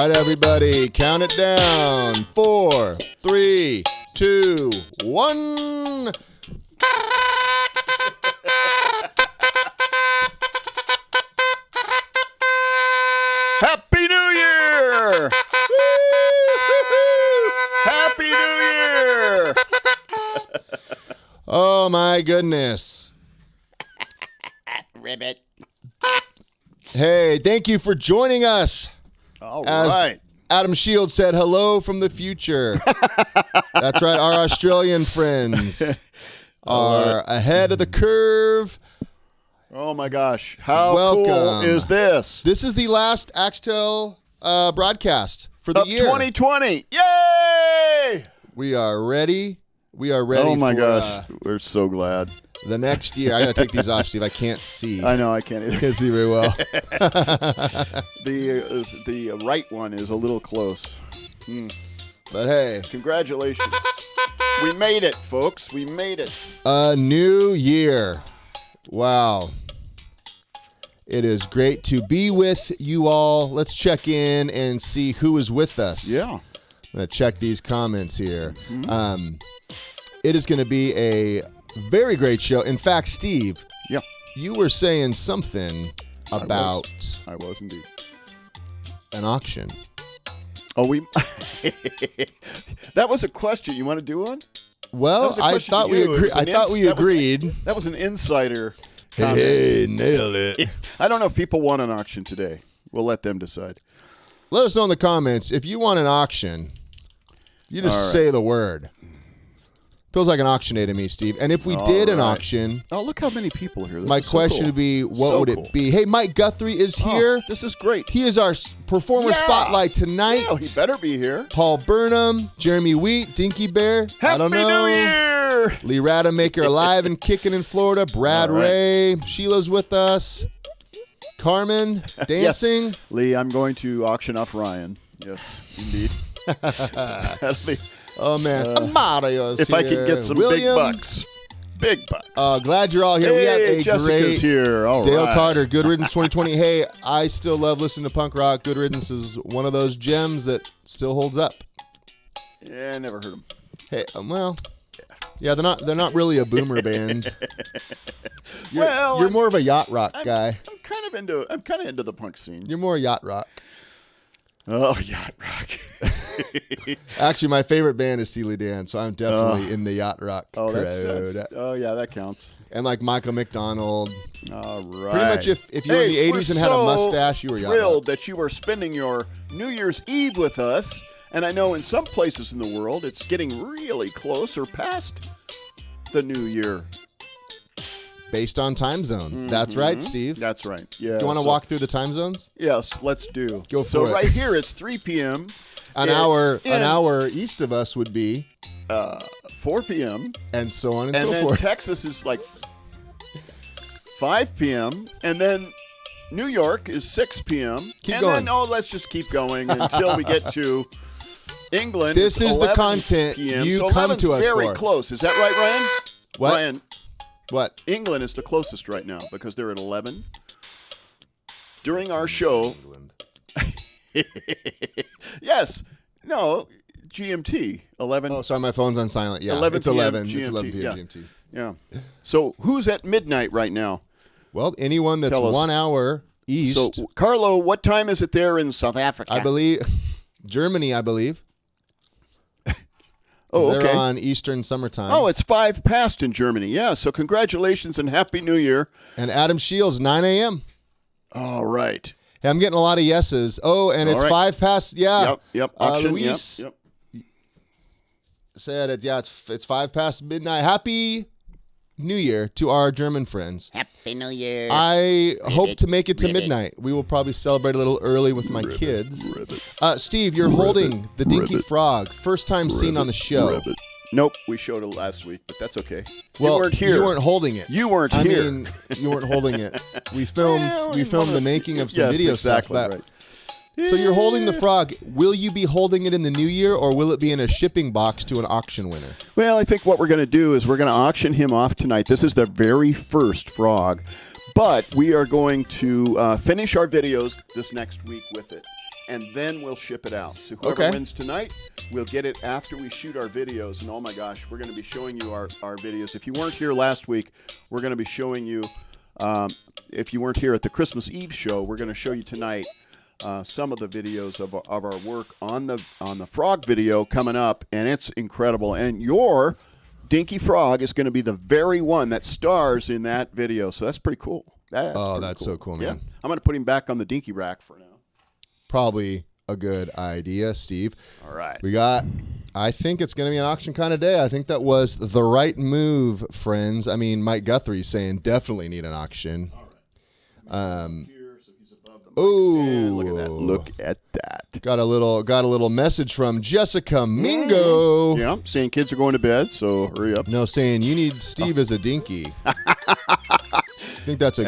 All right, everybody, count it down. 4, 3, 2, 1. Happy New Year! Happy New Year! Oh, my goodness. Ribbit. Hey, thank you for joining us. All As right. Adam Shields said, hello from the future. That's right. Our Australian friends are ahead of the curve. Oh, my gosh. How Welcome. cool is this? This is the last Axtell broadcast for the Of year. 2020. Yay! We are ready. We are ready Oh, my for gosh. We're so glad. the next year. I got to take these off, Steve. I can't see. I know. I can't either. Can't see very well. The right one is a little close. But hey, Congratulations. We made it, folks. We made it. a new year. Wow. It is great to be with you all. Let's check in and see who is with us. Yeah. I'm going to check these comments here. It is going to be a very great show. In fact, Steve, Yeah. you were saying something about I was indeed. an auction. Oh, that was a question. You want to do one? That Well, was a I question thought to we you. It agreed. was I an thought we that was- agreed. That was an insider comment. Hey, nailed it. I don't know if people want an auction today. We'll let them decide. Let us know in the comments if you want an auction. You just All right. say the word. Feels like an auction day to me, Steve. And if we did an right. auction, Oh, look how many people here. This my is so question cool. would be, what So would cool. it be? Hey, Mike Guthrie is Oh, here. this is great. He is our Performer Yeah. Spotlight tonight. Oh, he better be here. Paul Burnham, Jeremy Wheat, Dinky Bear. I don't Happy know. New Year! Lee Rademacher alive and kicking in Florida. Brad All right. Ray. Sheila's with us. Carmen dancing. Lee, I'm going to auction off Ryan. Yes, indeed. That'll be, Oh, man. Mario's if I can here. get some William. big bucks. Big bucks. Glad you're all here. We have Hey, a Jessica's great here. All Dale right. Carter, Good Riddance 2020. Hey, I still love listening to punk rock. Good Riddance is one of those gems that still holds up. Yeah, I never heard him. Hey, well, yeah, they're not really a boomer band. You're, Well, you're I'm- more of a yacht rock guy. I'm kind of into the punk scene. You're more yacht rock. Oh, yacht rock. Actually, my favorite band is Steely Dan, so I'm definitely in the yacht rock Oh, crowd. oh yeah, that counts. And like Michael McDonald. All right. Pretty much if you were in the 80s and had a mustache, you were yacht rock. thrilled that you are spending your New Year's Eve with us. And I know in some places in the world it's getting really close or past the New Year. Based on time zone. That's right, Steve. That's right. Yeah. Do you want to walk through the time zones? Yes, let's do. Go So for it. right here it's 3 p.m. An In- hour east of us would be, 4 p.m. and so on and, And so then forth. Texas is like 5 p.m. And then New York is 6 p.m. Keep and going. then, let's just keep going until we get to England. This It's is the 11 content PM. you so come 11's to us very for. close. Is that right, Ryan? What? Ryan, What? England is the closest right now because they're at 11. During our show, yes, no, GMT, 11. Oh, sorry, my phone's on silent. Yeah, 11 it's 11. PM It's 11 GMT, p.m. yeah. GMT. Yeah. So who's at midnight right now? Well, anyone that's Tell us. 1 hour east, So, Carlo, what time is it there in South Africa? I believe, Germany, I believe. Oh, They're okay. on Eastern summertime. Oh, it's 5 past in Germany. Yeah, so congratulations and Happy New Year. And Adam Shields, 9 a.m. All right. Hey, I'm getting a lot of yeses. Oh, and it's All right. 5 past. Yeah. Yep. Auction. Luis Yep. said it. Yeah, it's 5 past midnight. Happy New Year to our German friends. Happy New Year. I hope to make it to Ribbit. midnight. We will probably celebrate a little early with my kids. Steve, you're holding the Dinky Frog. First time seen on the show. Nope, we showed it last week, but that's okay. Well, you weren't here. You weren't holding it. You weren't I here. mean, you weren't holding it. We filmed. Well, we filmed the making of some yes, video exactly stuff. right. So you're holding the frog. Will you be holding it in the new year, or will it be in a shipping box to an auction winner? Well, I think what we're going to do is we're going to auction him off tonight. This is the very first frog, but we are going to finish our videos this next week with it. and then we'll ship it out. So whoever wins tonight, we'll get it after we shoot our videos. And oh my gosh, we're going to be showing you our videos. If you weren't here last week, we're going to be showing you, if you weren't here at the Christmas Eve show, we're going to show you tonight some of the videos of our work on the frog video coming up, and it's incredible. And your Dinky Frog is going to be the very one that stars in that video, so that's pretty cool. That's cool. So cool, man. Yeah. I'm going to put him back on the Dinky rack for now. Probably a good idea, Steve. All right. I think it's going to be an auction kind of day. I think that was the right move, friends. I mean, Mike Guthrie saying definitely need an auction. All right. Look at that. Look at that. Got a little message from Jessica Mingo. Yeah, saying kids are going to bed, so hurry up. No, saying you need Steve as a dinky. I think that's not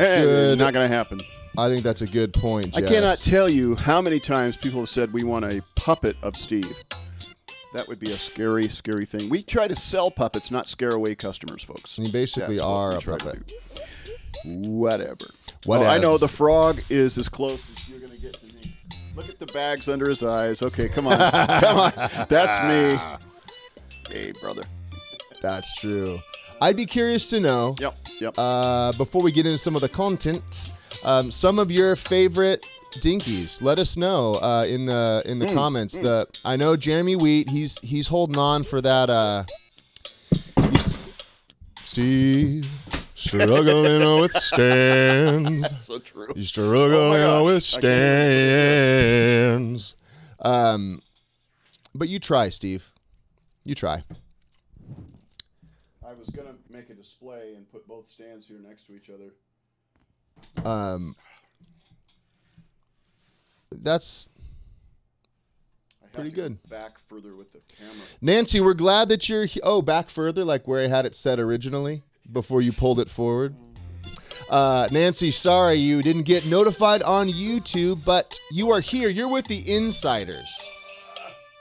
going to happen. I think that's a good point, Jess. I cannot tell you how many times people have said we want a puppet of Steve. That would be a scary, scary thing. We try to sell puppets, not scare away customers, folks. You basically are a puppet. Whatever. I know the frog is as close as you're going to get to me. Look at the bags under his eyes. Okay, come on. Come on. That's me. Hey, brother. That's true. I'd be curious to know, Yep. Before we get into some of the content, some of your favorite dinkies. Let us know in the comments. I know Jeremy Wheat, he's holding on for that. Steve. Struggling with stands. That's so true. You're struggling with stands. But you try, Steve. You try. I was going to make a display and put both stands here next to each other. That's pretty good. Back further with the camera. Nancy, we're glad that you're back further, like where I had it set originally. Before you pulled it forward. Nancy, sorry you didn't get notified on YouTube, but you are here. You're with the insiders.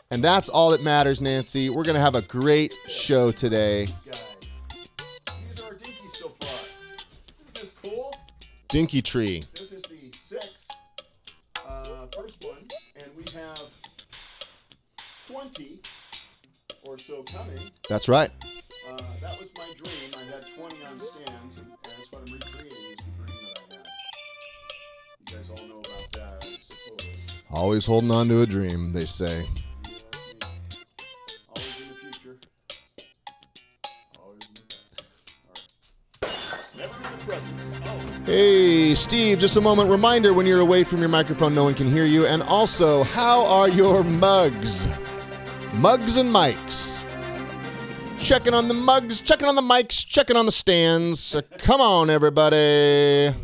And that's all that matters, Nancy. We're going to have a great show today. These are our dinkies so far. Isn't this cool? Dinky tree. This is the first one, and we have 20 or so coming. That's right. That was my dream. I had 20 on stands, and that's what I'm recreating is the dream that I had. You guys all know about that, I suppose. Always holding on to a dream, they say. Always in the future. Always in the past. All right. Never in the present. Oh. Hey, Steve, just a moment. Reminder, when you're away from your microphone, no one can hear you. And also, how are your mugs? Mugs and mics. Checking on the mugs, checking on the mics, checking on the stands. Come on, everybody.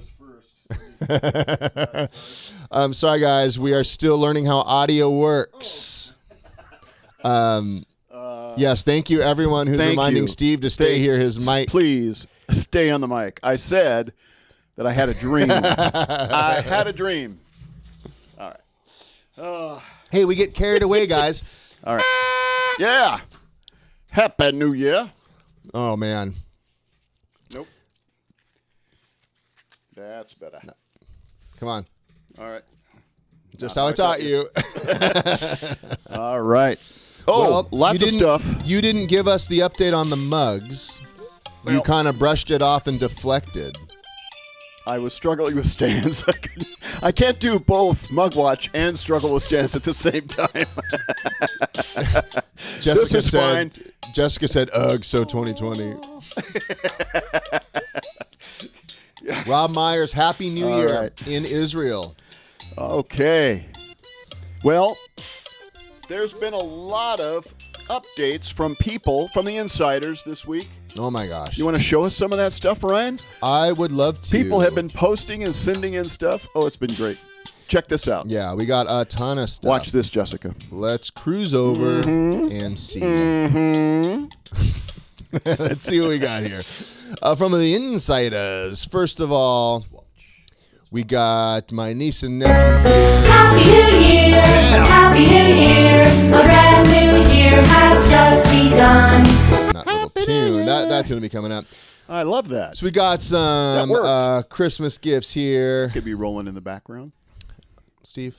I'm sorry, guys. We are still learning how audio works. Yes, thank you, everyone who's reminding Steve to stay here. His mic. Please stay on the mic. I said that I had a dream. I had a dream. All right. Hey, we get carried away, guys. All right. Yeah. Happy New Year. Oh, man. Nope. That's better. No. Come on. All right. Just how I taught you. All right. Oh, well, lots of stuff. You didn't give us the update on the mugs. Well, you kind of brushed it off and deflected. I was struggling with stands. I can't do both mug watch and struggle with stands at the same time. Jessica said, ugh, so 2020. Yeah. Rob Myers, Happy New Year in Israel. Okay. Well, there's been a lot of updates from people, from the insiders this week. Oh, my gosh. You want to show us some of that stuff, Ryan? I would love to. People have been posting and sending in stuff. Oh, it's been great. Check this out. Yeah, we got a ton of stuff. Watch this, Jessica. Let's cruise over and see. Let's see what we got here. From the insiders, first of all, we got my niece and nephew here. Happy New Year! Yeah. Happy New Year! A brand new year has just begun. That little tune. That tune will be coming up. I love that. So we got some Christmas gifts here. Could be rolling in the background. Steve?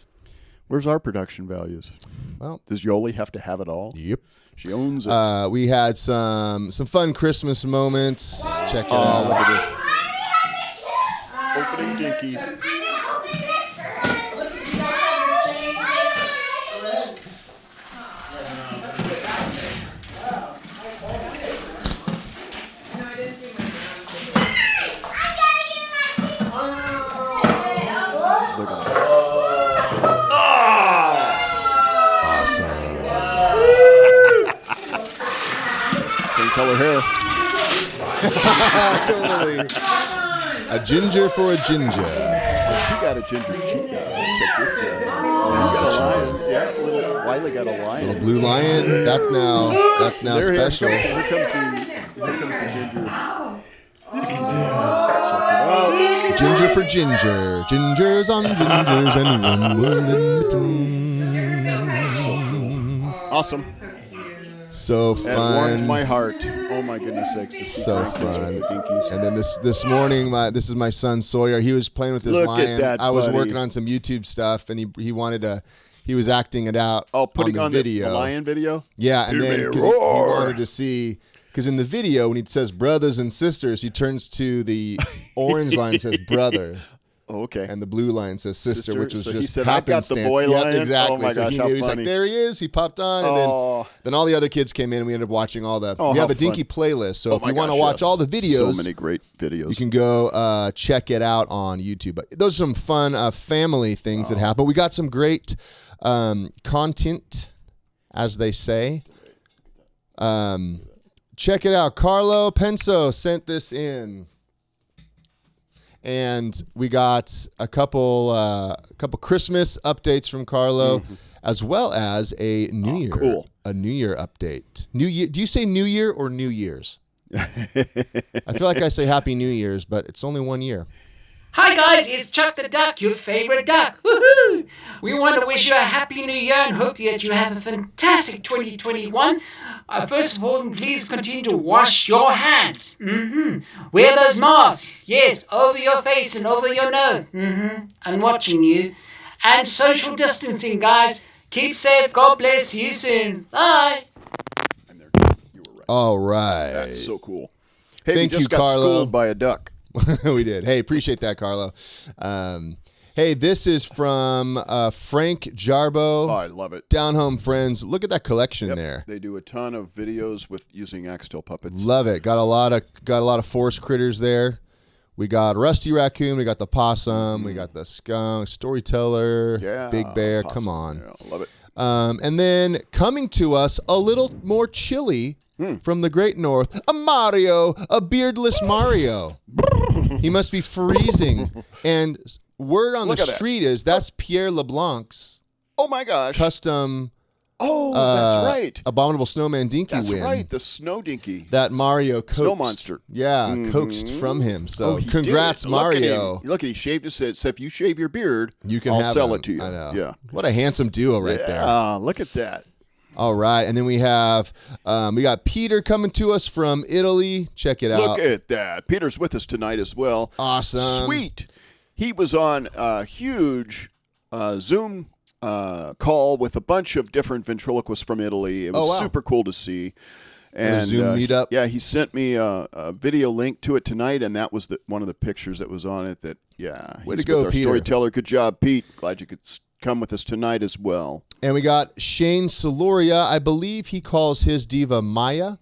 Where's our production values? Well, does Yoli have to have it all? Yep. She owns it. We had some fun Christmas moments. Check it out. Look at this. Opening dinkies. Look at that. Same color hair. Totally. A ginger for a ginger. She got a ginger cheek. Check this out. She got a lion. Yeah, little Wiley got a lion. Little blue lion. That's now special. Here comes the ginger. Ginger for ginger. Gingers on gingers and one world in between. Awesome. So That fun. warmed my heart. Oh my goodness sakes to see So grandkids fun. with the dinkies. And then this morning, this is my son Sawyer. He was playing with his Look lion. at that, I was buddy. working on some YouTube stuff, and he wanted to. He was acting it out. Putting on the video. the lion video. Yeah, and Hear then me 'cause he roar. wanted to see. Because in the video, when he says brothers and sisters, he turns to the orange line and says brother. Oh, okay. And the blue line says sister, which was So he just said, "I got the happenstance. boy Yep, lion." exactly. Oh my so gosh, he how knew. He's funny. like, there he is. He popped on, and then all the other kids came in, and we ended up watching all the. Oh, we have how a Dinky fun. playlist, so if my you want to gosh, watch yes. all the videos, So many great videos. you can go check it out on YouTube. But those are some fun family things that happen. We got some great content, as they say. Check it out. Carlo Penso sent this in. And we got a couple Christmas updates from Carlo, as well as a New Year update. New Year? Do you say New Year or New Year's? I feel like I say Happy New Year's, but it's only 1 year. Hi guys, it's Chuck the Duck, your favorite duck. Woohoo! We want to wish you a happy new year and hope that you have a fantastic 2021. First of all, please continue to wash your hands. Wear those masks. Yes, over your face and over your nose. I'm watching you. And social distancing, guys. Keep safe. God bless. See you soon. Bye. You were right. All right. That's so cool. Hey, Thank we just you, got Carlo. schooled by a duck. We did. Hey, appreciate that, Carlo. Hey, this is from Frank Jarbo. Oh, I love it. Down Home Friends. Look at that collection there. They do a ton of videos with using Axtell puppets. Love it. Got a lot of forest critters there. We got Rusty Raccoon. We got the possum. We got the skunk, storyteller, Big Bear. Possum. Come on. Yeah, love it. And then coming to us a little more chilly from the great north, a Mario, a beardless Mario. He must be freezing. And word on the street is that's Pierre LeBlanc's Oh my gosh. custom that's right. Abominable Snowman Dinky That's win. right. The snow dinky. That Mario coaxed. Snow monster. Yeah, coaxed from him. So he congrats, did. Look at Mario. him. Look at he shaved his head. So if you shave your beard, You can I'll have sell him. it to you. I know. Yeah. What a handsome duo right there. Look at that. All right, and then we have we got Peter coming to us from Italy. Check it out. Look at that. Peter's with us tonight as well. Awesome. Sweet. He was on a huge Zoom call with a bunch of different ventriloquists from Italy. It was super cool to see. And Zoom meetup. Yeah, he sent me a video link to it tonight, and that was one of the pictures that was on it. Way he's to go, with our Peter. Storyteller. Good job, Pete. Glad you could come with us tonight as well. And we got Shane Soloria. I believe he calls his diva Maya.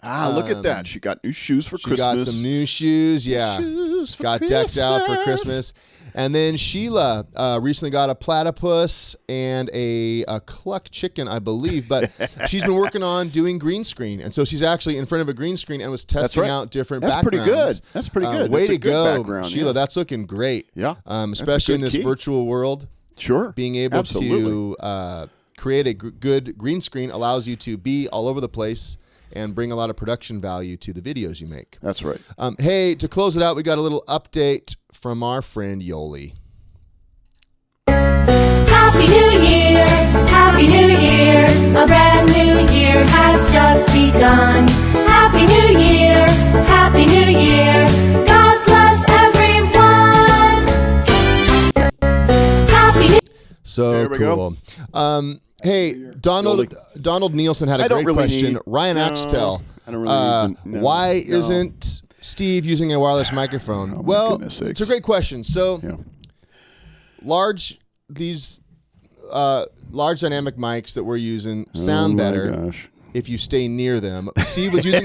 Look at that. She got new shoes for She Christmas. got some new shoes. Yeah. Shoes for Got decked out for Christmas. Christmas. And then Sheila recently got a platypus and a cluck chicken, I believe. But she's been working on doing green screen. And so she's actually in front of a green screen and was testing right. out different That's pretty backgrounds. good. That's pretty good. Way That's a to good go, background, Sheila. yeah. That's looking great. Yeah. Especially in good this key. virtual world. Sure. Being able Absolutely. to create a good green screen allows you to be all over the place and bring a lot of production value to the videos you make. That's right. Hey, to close it out, we got a little update from our friend Yoli. Happy New Year, Happy New Year, a brand new year has just begun. Happy New Year, Happy New Year, God bless everyone. Happy New So There we cool. Hey, Donald Nielsen had a great question. Ryan Axtell. I don't really why isn't Steve using a wireless microphone? Well, it's a great question. So large dynamic mics that we're using sound better if you stay near them. Steve was using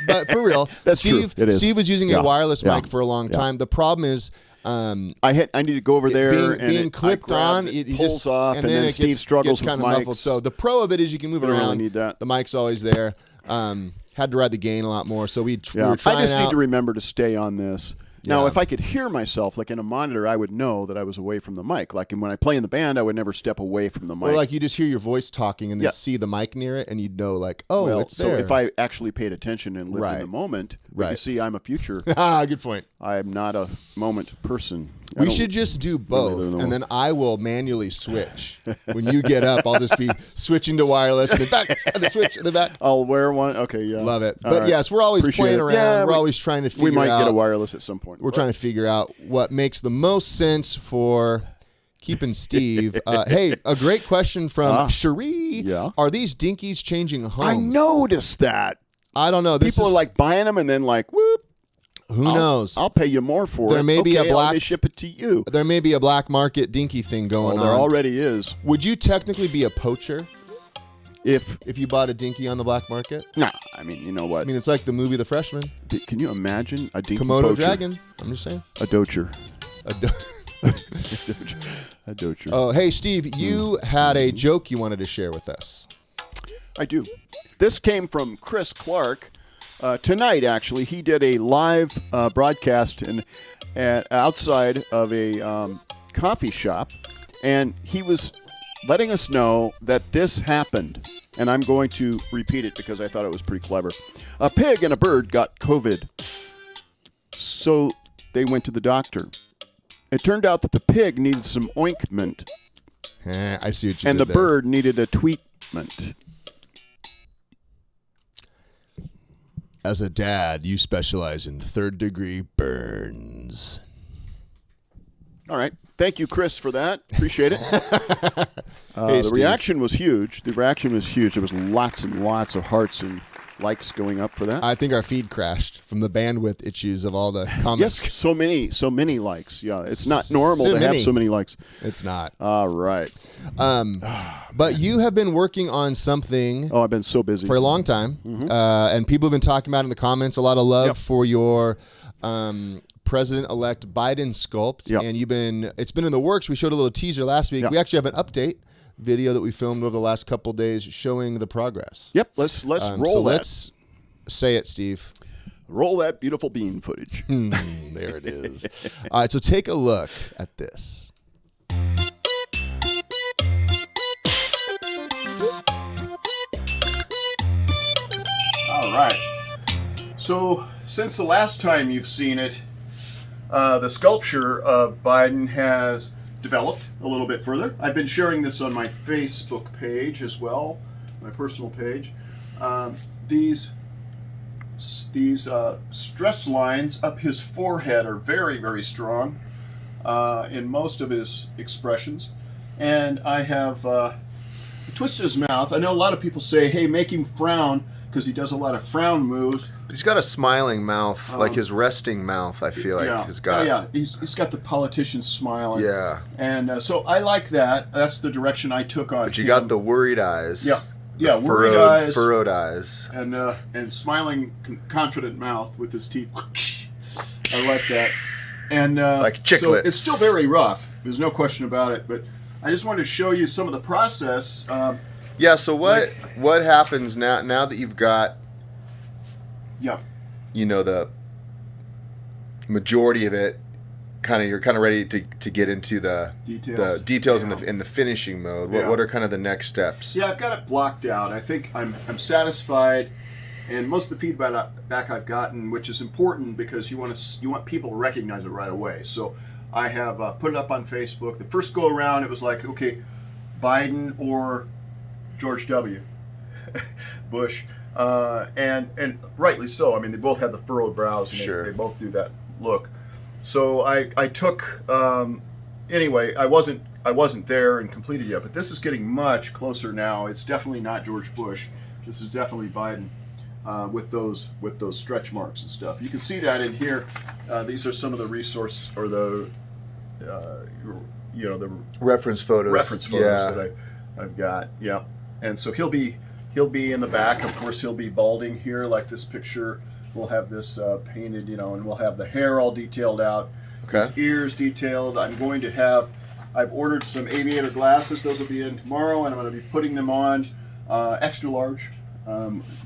but for real, Steve was using a wireless mic for a long time. The problem is I need to go over there and being clipped on, it pulls off, and then Steve struggles with kind of mics. muffled. So the pro of it is you can move it We around. really need that. The mic's always there. Had to ride the gain a lot more. So we were trying I just out. need to remember to stay on this. Now, if I could hear myself, like in a monitor, I would know that I was away from the mic. Like when I play in the band, I would never step away from the mic. Or like you just hear your voice talking and then see the mic near it, and you'd know like, it's there. So if I actually paid attention and lived in the moment, you see, I'm a future. Good point. I'm not a moment person. We should just do both, and then I will manually switch. When you get up, I'll just be switching to wireless, and then back, and then switch, and then back. I'll wear one. Okay, yeah. Love it. But yes, we're always playing around. Yeah, we're always trying to figure out. We might get a wireless at some point. We're trying to figure out what makes the most sense for keeping Steve. Hey, a great question from Cherie. Yeah. Are these dinkies changing homes? I noticed that. I don't know. People are like buying them and then like, whoop. Who knows? I'll pay you more for it. There may be a black. Let me ship it to you. There may be a black market dinky thing going on. There already is. Would you technically be a poacher if you bought a dinky on the black market? Nah, I mean, you know what? I mean, it's like the movie The Freshman. Can you imagine a dinky Komodo poacher? dragon. I'm just saying. A docher. A docher. Oh, hey, Steve, you had a joke you wanted to share with us. I do. This came from Chris Clark. Tonight, actually, he did a live broadcast outside of a coffee shop, and he was letting us know that this happened. And I'm going to repeat it because I thought it was pretty clever. A pig and a bird got COVID, so they went to the doctor. It turned out that the pig needed some ointment. I see what you and did the there. bird needed a tweetment. As a dad, you specialize in third-degree burns. All right. Thank you, Chris, for that. Appreciate it. Hey, the reaction was huge. There was lots and lots of hearts and likes going up for that. I think our feed crashed from the bandwidth issues of all the comments. Yes, so many likes. Yeah, it's not normal to have so many likes. It's not. All right. But you have been working on something. Oh, I've been so busy for a long time, and people have been talking about in the comments a lot of love for your President-elect Biden sculpt, and it's been in the works. We showed a little teaser last week. We actually have an update video that we filmed over the last couple days showing the progress. Yep, let's roll that. Let's say it, Steve. Roll that beautiful bean footage. There it is. All right, so take a look at this. All right. So since the last time you've seen it, the sculpture of Biden has developed a little bit further. I've been sharing this on my Facebook page as well, my personal page. These stress lines up his forehead are very, very strong in most of his expressions. And I have twisted his mouth. I know a lot of people say, hey, make him frown, because he does a lot of frown moves. He's got a smiling mouth, like his resting mouth, I feel like he's got. Yeah, he's got the politician smile. Yeah. And so I like that. That's the direction I took on But you got the worried eyes. Yeah, worried eyes. Furrowed eyes. And smiling, confident mouth with his teeth. I like that. And like chiclets. So it's still very rough. There's no question about it. But I just wanted to show you some of the process. Yeah, so what happens now that you've got, the majority of it, you're kind of ready to get into the details in the finishing mode. What are kind of the next steps? Yeah, I've got it blocked out. I think I'm satisfied, and most of the feedback I've gotten, which is important because you want people to recognize it right away. So I have put it up on Facebook. The first go around, it was like, okay, Biden or George W. Bush, and rightly so. I mean, they both have the furrowed brows, and they both do that look. So I took anyway, I wasn't there and completed yet, but this is getting much closer now. It's definitely not George Bush. This is definitely Biden with those stretch marks and stuff. You can see that in here. These are some of the resource or the the Reference photos. That I've got. Yeah, and so he'll be in the back. Of course, he'll be balding here, like this picture. We'll have this painted, and we'll have the hair all detailed out. Okay. His ears detailed. I've ordered some aviator glasses. Those will be in tomorrow, and I'm going to be putting them on extra large,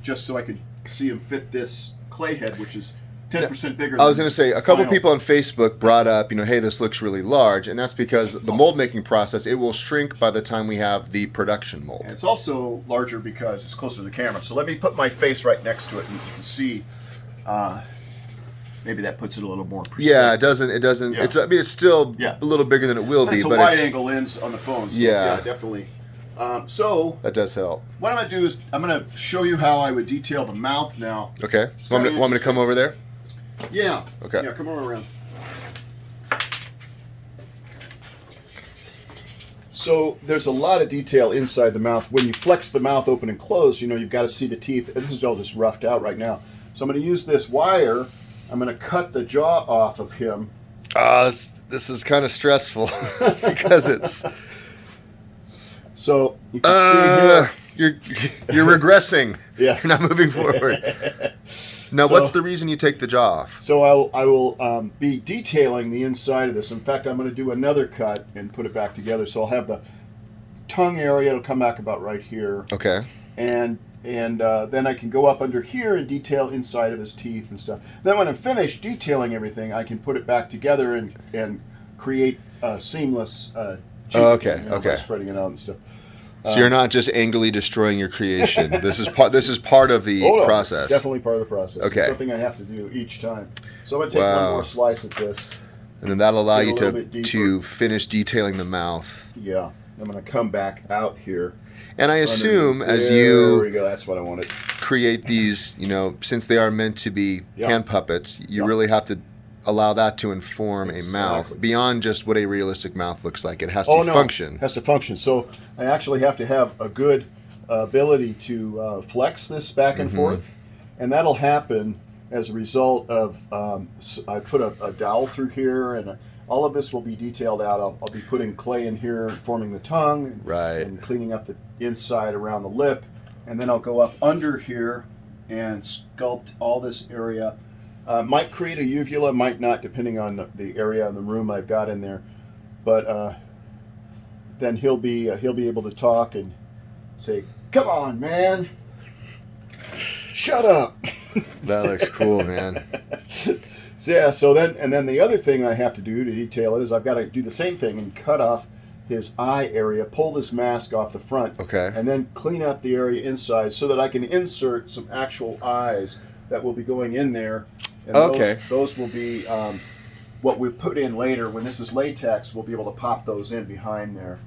just so I could see him fit this clay head, which is 10% bigger. I was going to say, a couple people on Facebook brought up, hey, this looks really large, and that's because the mold making process, it will shrink by the time we have the production mold. And it's also larger because it's closer to the camera. So let me put my face right next to it, and you can see. Maybe that puts it a little more precise. Yeah, it doesn't. Yeah. It's still a little bigger than it will be. It's a wide angle lens on the phone. So yeah, definitely. So that does help. What I'm going to do is I'm going to show you how I would detail the mouth now. Okay. Want me to come over there? Yeah. Okay. Yeah, come on around. So there's a lot of detail inside the mouth. When you flex the mouth open and close, you've got to see the teeth. This is all just roughed out right now. So I'm going to use this wire. I'm going to cut the jaw off of him. This is kind of stressful because it's. So you can see here. You're regressing. Yes. You're not moving forward. Now, what's the reason you take the jaw off? So I will be detailing the inside of this. In fact, I'm going to do another cut and put it back together. So I'll have the tongue area. It'll come back about right here. Okay. And then I can go up under here and detail inside of his teeth and stuff. Then when I'm finished detailing everything, I can put it back together and create a seamless okay. by spreading it out and stuff. So you're not just angrily destroying your creation. This is part of the process. Definitely part of the process. Okay. It's something I have to do each time. So I'm going to take one more slice at this. And then that'll allow you to finish detailing the mouth. Yeah. I'm going to come back out here. And I assume as there we go. That's what I wanted. Create these, since they are meant to be hand puppets, you really have to allow that to inform a mouth beyond just what a realistic mouth looks like. It has to function. It has to function. So I actually have to have a good ability to flex this back and forth, and that'll happen as a result of I put a dowel through here, and all of this will be detailed out. I'll be putting clay in here, forming the tongue, and cleaning up the inside around the lip, and then I'll go up under here and sculpt all this area. Might create a uvula, might not, depending on the area in the room I've got in there. But then he'll be able to talk and say, "Come on, man, shut up." That looks cool, man. So then the other thing I have to do to detail it is I've got to do the same thing and cut off his eye area, pull this mask off the front, and then clean up the area inside so that I can insert some actual eyes that will be going in there. And those will be what we put in later. When this is latex, we'll be able to pop those in behind there.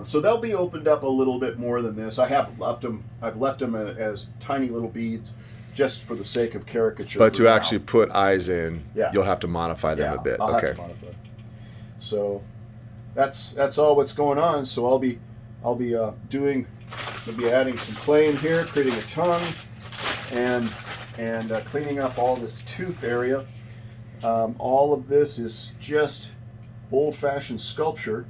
So they'll be opened up a little bit more than this. I've left them as tiny little beads just for the sake of caricature. But to actually put eyes in, you'll have to modify them a bit. I'll have to modify. So that's all what's going on. So I'll be adding some clay in here, creating a tongue, and cleaning up all this tooth area. All of this is just old-fashioned sculpture,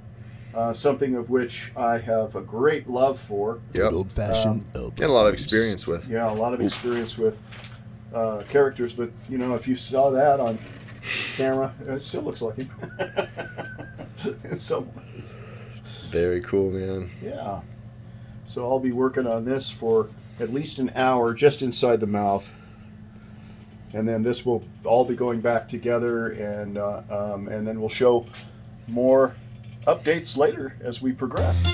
something of which I have a great love for. Yep. Old-fashioned. And a lot of experience with. Yeah, a lot of experience with characters. But if you saw that on camera, it still looks like him. So very cool, man. Yeah. So I'll be working on this for at least an hour just inside the mouth. And then this will all be going back together, and then we'll show more updates later as we progress.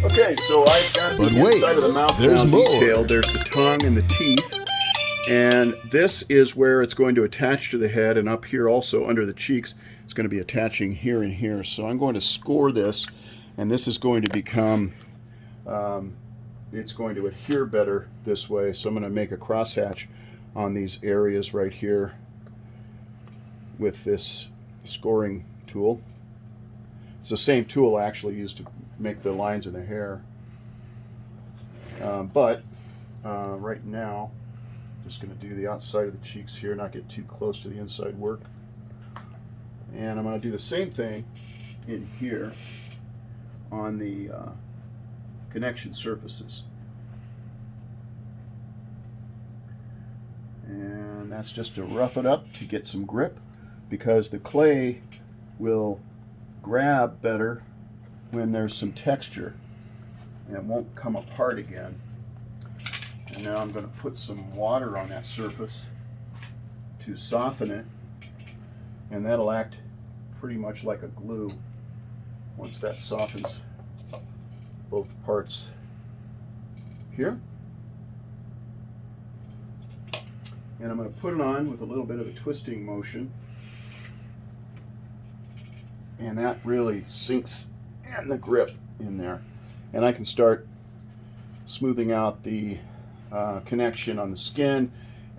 Okay, so I've got the inside of the mouth now detailed. There's the tongue and the teeth, and this is where it's going to attach to the head, and up here also under the cheeks, it's going to be attaching here and here. So I'm going to score this, and this is going to become, it's going to adhere better this way. So I'm going to make a crosshatch on these areas right here with this scoring tool. It's the same tool I actually used to make the lines in the hair. But right now, just going to do the outside of the cheeks here, not get too close to the inside work. And I'm going to do the same thing in here on the connection surfaces. And that's just to rough it up to get some grip, because the clay will grab better when there's some texture and it won't come apart again. And now I'm going to put some water on that surface to soften it, and that'll act pretty much like a glue once that softens both parts here. And I'm going to put it on with a little bit of a twisting motion, and that really sinks in the grip in there. And I can start smoothing out the connection on the skin,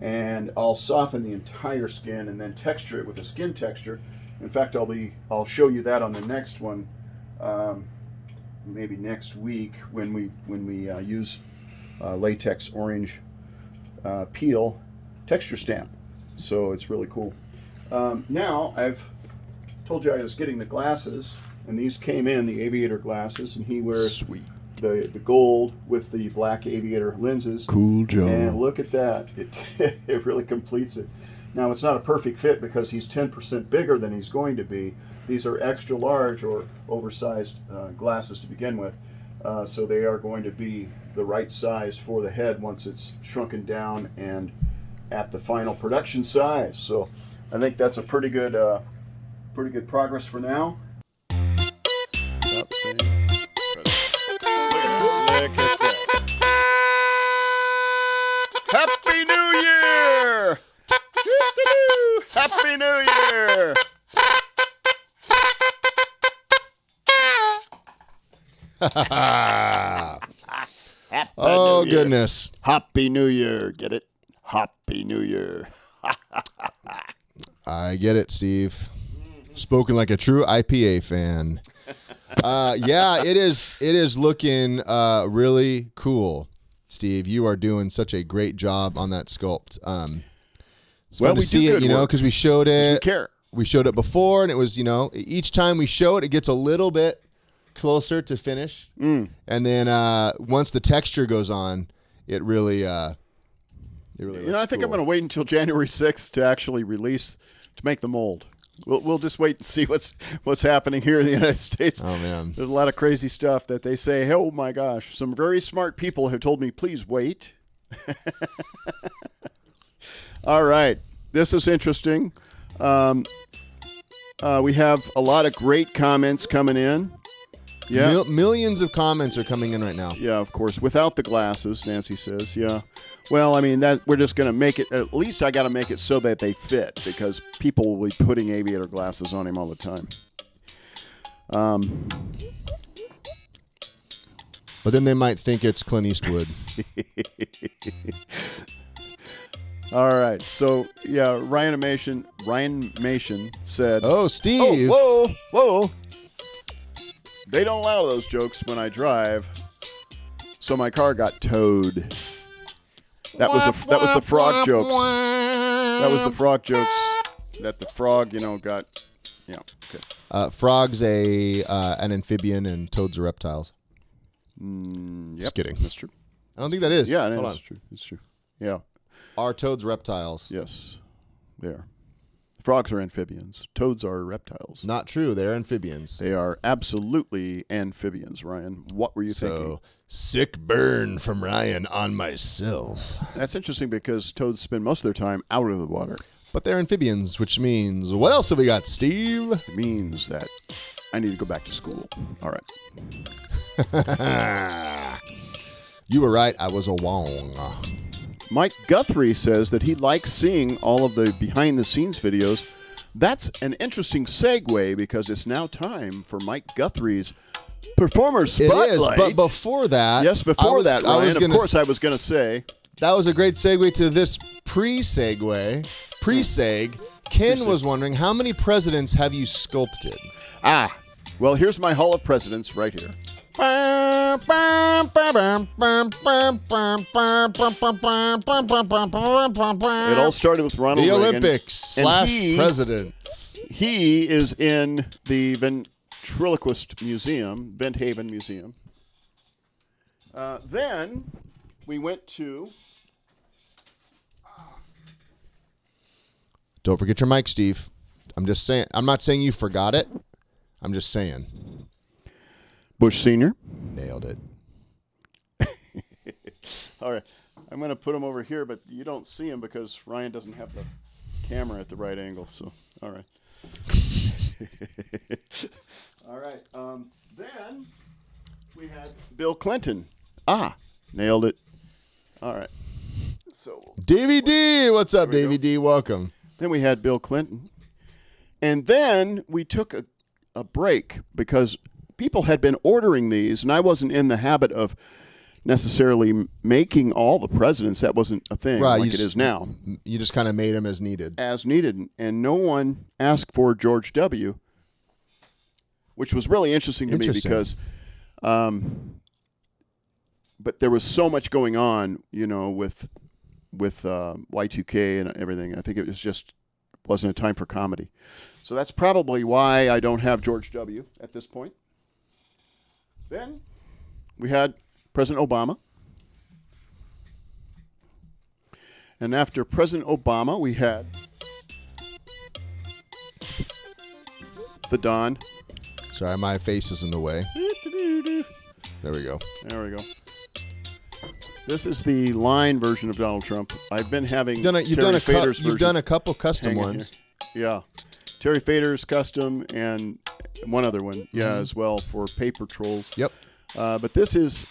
and I'll soften the entire skin and then texture it with a skin texture. In fact, I'll show you that on the next one, maybe next week when we use latex orange peel texture stamp. So it's really cool. Now I've told you I was getting the glasses, and these came in, the aviator glasses, and he wears Sweet. the gold with the black aviator lenses. Cool Joe. And look at that. It really completes it. Now, it's not a perfect fit because he's 10% bigger than he's going to be. These are extra large or oversized glasses to begin with. So they are going to be the right size for the head once it's shrunken down and at the final production size. So I think that's a pretty good progress for now. Stop saying. Look at that. Happy New Year! Doo-doo-doo. Happy New Year! Oh, goodness. Happy New Year. Get it? Happy New Year. I get it, Steve. Spoken like a true IPA fan. Yeah, it is looking really cool, Steve. You are doing such a great job on that sculpt. It's fun to see it, because we showed it. We care. We showed it before, and it was, each time we show it, it gets a little bit closer to finish. And then once the texture goes on, it really I think I'm going to wait until January 6th to actually release, to make the mold. We'll just wait and see what's happening here in the United States. Oh, man. There's a lot of crazy stuff that they say, oh, my gosh. Some very smart people have told me, please wait. All right. This is interesting. We have a lot of great comments coming in. Yeah. Millions of comments are coming in right now. Yeah, of course. Without the glasses, Nancy says. Yeah. Well, I mean, that we're just going to make it, at least I got to make it so that they fit, because people will be putting aviator glasses on him all the time. But then they might think it's Clint Eastwood. All right. So, yeah, Ryan Mation said, Oh, Steve. Oh, whoa. They don't allow those jokes when I drive, so my car got towed. That was the frog jokes. That was the frog jokes that the frog, got. Yeah. Okay. Frog's an amphibian and toads are reptiles. Yep. Just kidding. That's true. I don't think that is. Yeah, Hold on. It's true. Yeah. Are toads reptiles? Yes, they are. Frogs are amphibians. Toads are reptiles. Not true. They're amphibians. They are absolutely amphibians, Ryan. What were you thinking? So, sick burn from Ryan on myself. That's interesting because toads spend most of their time out of the water. But they're amphibians, which means, what else have we got, Steve? It means that I need to go back to school. All right. You were right. I was a wong. Mike Guthrie says that he likes seeing all of the behind-the-scenes videos. That's an interesting segue because it's now time for Mike Guthrie's Performer Spotlight. It is, but before that... Yes, before that, Ryan, of course I was going to say... That was a great segue to this pre-seg. Ken was wondering, how many presidents have you sculpted? Well, here's my Hall of Presidents right here. It It all started with Ronald The Reagan. Olympics And / presidents. He is in the Ventriloquist Museum, Bent Haven Museum. Then we went to... Don't forget your mic, Steve. I'm just saying. I'm not saying you forgot it. I'm just saying. Bush Sr. Nailed it. All right. I'm going to put him over here, but you don't see him because Ryan doesn't have the camera at the right angle. So, all right. All right. Then we had Bill Clinton. Nailed it. All right. So DVD. What's up, There we Davey D? Welcome. then we had Bill Clinton. And then we took a break because people had been ordering these, and I wasn't in the habit of necessarily making all the presidents. That wasn't a thing Right, like it is now. You just kind of made them as needed. As needed. And no one asked for George W., which was really interesting to me because but there was so much going on, with Y2K and everything. I think it was just wasn't a time for comedy. So that's probably why I don't have George W. at this point. Then we had President Obama. And after President Obama, we had the Don. Sorry, my face is in the way. There we go. There we go. This is the line version of Donald Trump. I've been having You've done a couple custom hanging ones. here. Yeah. Terry Fader's custom and one other one, as well, for paper trolls. Yep. But this is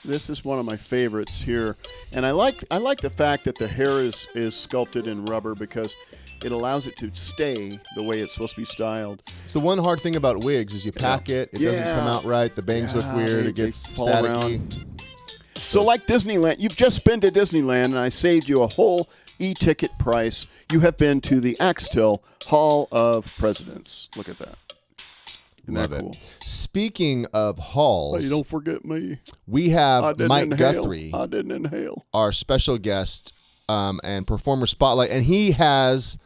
one of my favorites here, and I like the fact that the hair is sculpted in rubber because it allows it to stay the way it's supposed to be styled. So one hard thing about wigs is you pack it doesn't come out right, the bangs look weird, it gets fall staticky. around. So like Disneyland, you've just been to Disneyland, and I saved you a whole e-ticket price. You have been to the Axtell Hall of Presidents. Look at that. Isn't Love that it. cool? Speaking of halls, Hey, don't forget me. we have Mike Guthrie, I didn't inhale. our special guest and Performer Spotlight, and he has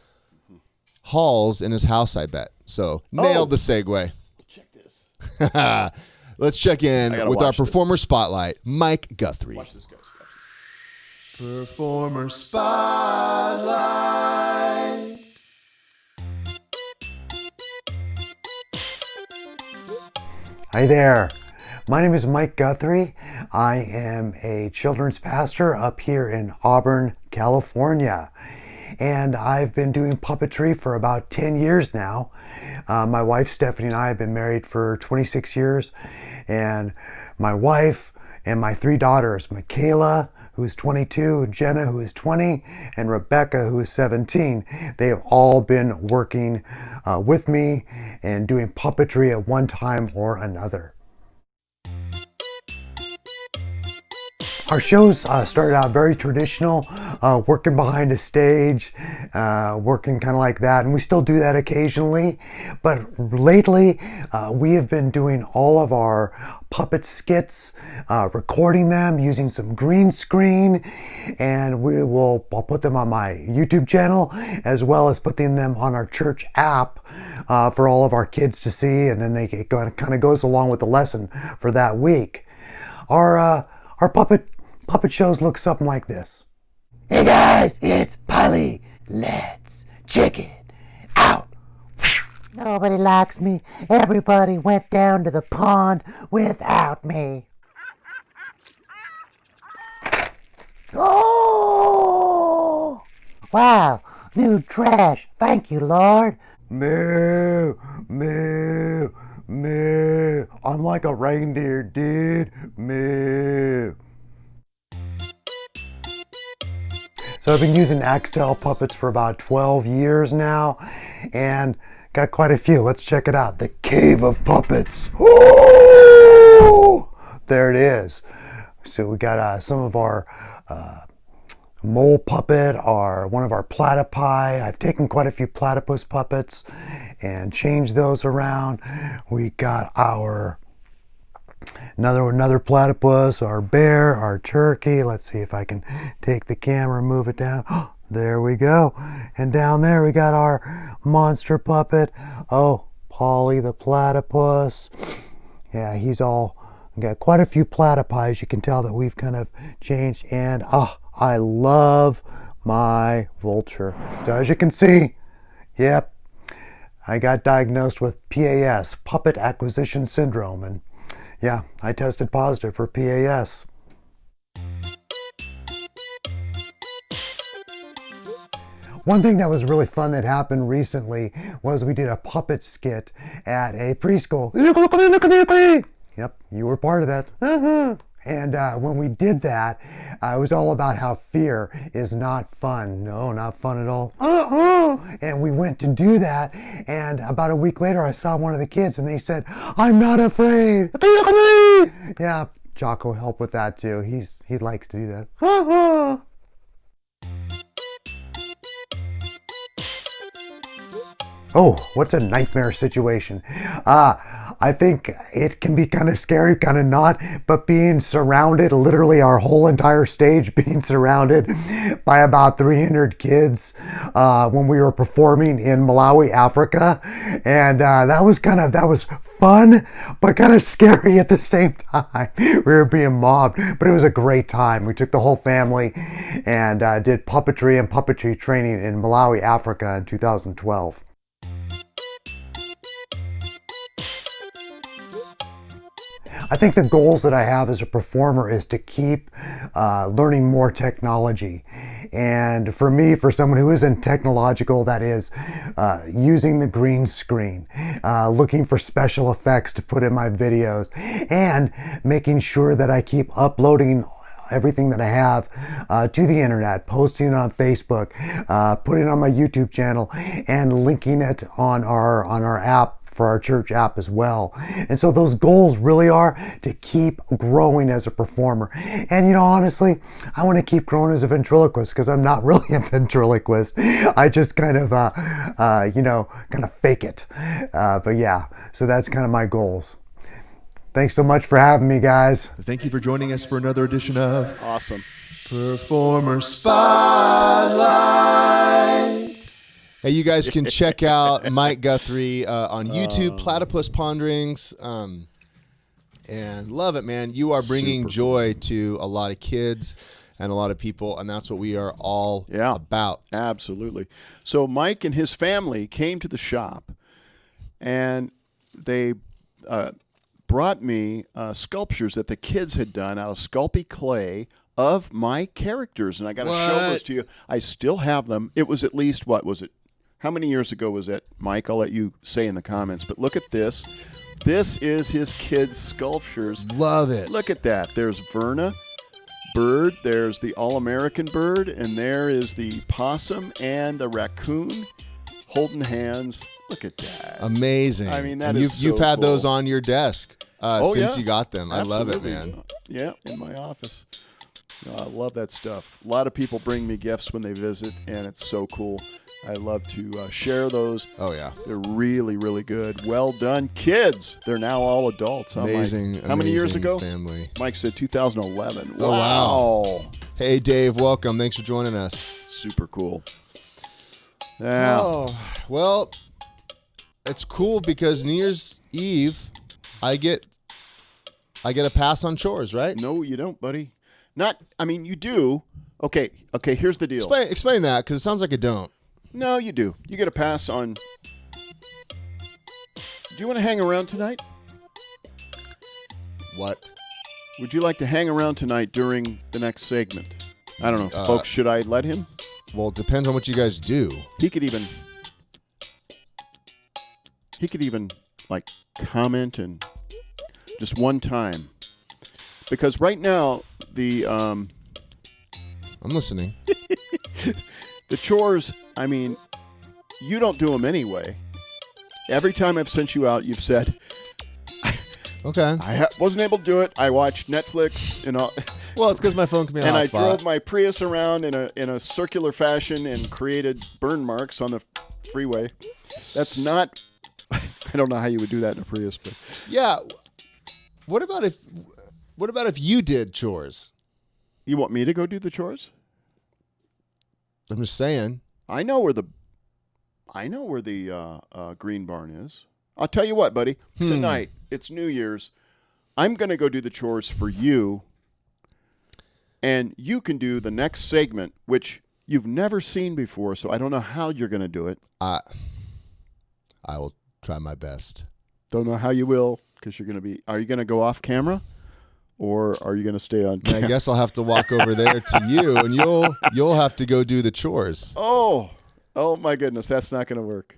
halls in his house, I bet. So nailed the segue. Check this. Let's check in gotta with our watch this. Performer Spotlight, Mike Guthrie. Watch this, guys. Watch this. Performer Spotlight. Hi there. My name is Mike Guthrie. I am a children's pastor up here in Auburn, California. And I've been doing puppetry for about 10 years now. My wife Stephanie and I have been married for 26 years. And my wife and my three daughters, Michaela, who is 22, Jenna, who is 20, and Rebecca, who is 17. They have all been working with me and doing puppetry at one time or another. Our shows started out very traditional, working behind a stage, working kind of like that, and we still do that occasionally. But lately, we have been doing all of our puppet skits, recording them using some green screen, and I'll put them on my YouTube channel, as well as putting them on our church app for all of our kids to see, and then it kind of goes along with the lesson for that week. Our puppet shows look something like this. Hey guys, it's Polly. Let's check it out. Nobody likes me. Everybody went down to the pond without me. Oh! Wow, new trash. Thank you, Lord. Moo, moo, moo. I'm like a reindeer, dude. Moo. So I've been using Axtell puppets for about 12 years now, and got quite a few. Let's check it out. The Cave of Puppets. Ooh! There it is. So we got some of our mole puppet, one of our platypi. I've taken quite a few platypus puppets and changed those around. We got our another platypus, our bear, our turkey. Let's see if I can take the camera, move it down. There we go. And down there we got our monster puppet. Oh, Polly the platypus. Yeah, he's all got quite a few platypi. You can tell that we've kind of changed. And I love my vulture. So as you can see, yep, I got diagnosed with PAS, Puppet Acquisition Syndrome. And yeah, I tested positive for PAS. One thing that was really fun that happened recently was we did a puppet skit at a preschool. Yep, you were part of that. And when we did that, it was all about how fear is not fun. No, not fun at all. And we went to do that, and about a week later, I saw one of the kids, and they said, "I'm not afraid." Yeah, Jocko helped with that too. He likes to do that. Oh, what's a nightmare situation? I think it can be kind of scary, kind of not, but being surrounded, literally our whole entire stage being surrounded by about 300 kids when we were performing in Malawi, Africa. And that was fun, but kind of scary at the same time. We were being mobbed, but it was a great time. We took the whole family and did puppetry and puppetry training in Malawi, Africa in 2012. I think the goals that I have as a performer is to keep learning more technology. And for me, for someone who isn't technological, that is using the green screen, looking for special effects to put in my videos, and making sure that I keep uploading everything that I have to the internet, posting it on Facebook, putting it on my YouTube channel, and linking it on our app, for our church app as well. And so those goals really are to keep growing as a performer. And honestly, I want to keep growing as a ventriloquist, because I'm not really a ventriloquist. I just kind of fake it. But yeah, so that's kind of my goals. Thanks so much for having me, guys. Thank you for joining us for another edition of Awesome. Performer Spotlight. Hey, you guys can check out Mike Guthrie on YouTube, Platypus Ponderings, and love it, man. You are bringing joy to a lot of kids and a lot of people, and that's what we are all about. Absolutely. So Mike and his family came to the shop, and they brought me sculptures that the kids had done out of Sculpey clay of my characters, and I got to show those to you. I still have them. It was at least, what was it? How many years ago was it, Mike? I'll let you say in the comments. But look at this. This is his kids' sculptures. Love it. Look at that. There's Verna, bird. There's the All-American bird. And there is the possum and the raccoon holding hands. Look at that. Amazing. I mean, that you've had cool. those on your desk since you got them. Absolutely. I love it, man. Yeah, in my office. I love that stuff. A lot of people bring me gifts when they visit, and it's so cool. I love to share those. Oh, yeah. They're really, really good. Well done. Kids. They're now all adults. Amazing. How many years ago? Family. Mike said 2011. Oh, wow. Hey, Dave. Welcome. Thanks for joining us. Super cool. Yeah. Oh, well, it's cool because New Year's Eve, I get a pass on chores, right? No, you don't, buddy. You do. Okay, here's the deal. Explain that, because it sounds like I don't. No, you do. You get a pass on... Do you want to hang around tonight? What? Would you like to hang around tonight during the next segment? I don't know, folks. Should I let him? Well, it depends on what you guys do. He could even comment and just one time. Because right now, I'm listening. The chores, you don't do them anyway. Every time I've sent you out, you've said, okay. I wasn't able to do it. I watched Netflix and all. Well, it's because my phone can be a And I hotspot. drove my Prius around in a circular fashion and created burn marks on the freeway. That's not. I don't know how you would do that in a Prius, but Yeah. What about if you did chores? you want me to go do the chores? I'm just saying. I know where the green barn is. I'll tell you what, buddy. Tonight, it's New Year's. I'm going to go do the chores for you, and you can do the next segment, which you've never seen before, so I don't know how you're going to do it. I will try my best. Don't know how you will, because you're going to be... Are you going to go off camera, or are you going to stay on And camera? I guess I'll have to walk over there to you, and you'll have to go do the chores. Oh my goodness, that's not going to work.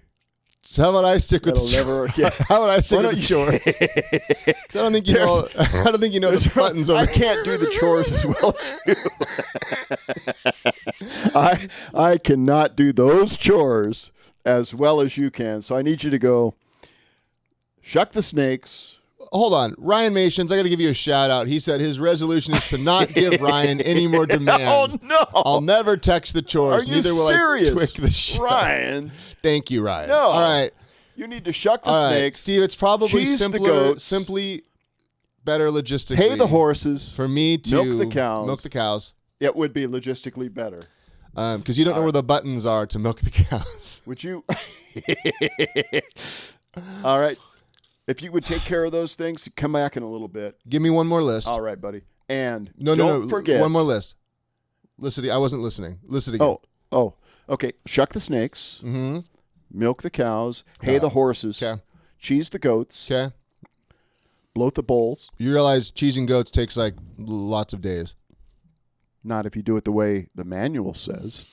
So how about I stick with That'll the never work. Yeah. How about I stick Why with the don't chores? I don't think you know. I don't think you know the buttons over. I can't do the chores as well as you. I cannot do those chores as well as you can. So I need you to go shuck the snakes. Hold on, Ryan Mations. I got to give you a shout out. He said his resolution is to not give Ryan any more demands. Oh no! I'll never touch the chores. Are you Neither will serious? I twig the shots. Ryan? Thank you, Ryan. No. All right. You need to shuck the All right, snakes. Steve. It's probably cheese the simpler, goats, simply better logistically. hay the horses. For me to milk the cows. Milk the cows. It would be logistically better. Because you don't know where the buttons are to milk the cows. Would you? All right. If you would take care of those things, come back in a little bit. Give me one more list. All right, buddy. And No, don't forget. One more list. Listen, I wasn't listening. Listen again. Oh. Okay. Shuck the snakes. Mm-hmm. Milk the cows. Hay the horses. Okay. Cheese the goats. Okay. Bloat the bulls. You realize cheesing goats takes like lots of days. Not if you do it the way the manual says.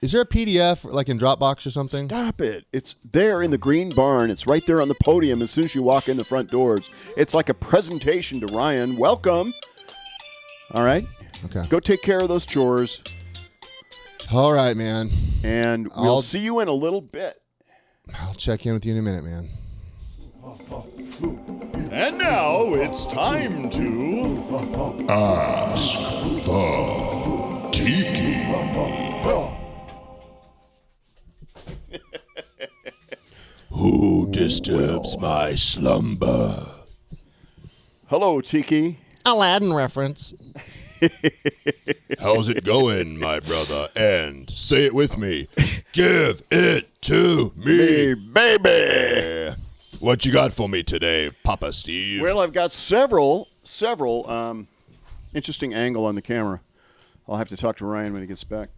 Is there a PDF like in Dropbox or something? Stop it. It's there in the green barn. It's right there on the podium as soon as you walk in the front doors. It's like a presentation to Ryan. Welcome. All right. Okay. Go take care of those chores. All right, man. And we'll see you in a little bit. I'll check in with you in a minute, man. And now it's time to Ask the Tiki. Who disturbs my slumber? Hello, Tiki. Aladdin reference. How's it going, my brother? And say it with me. Give it to me, baby. What you got for me today, Papa Steve? Well, I've got several interesting angle on the camera. I'll have to talk to Ryan when he gets back.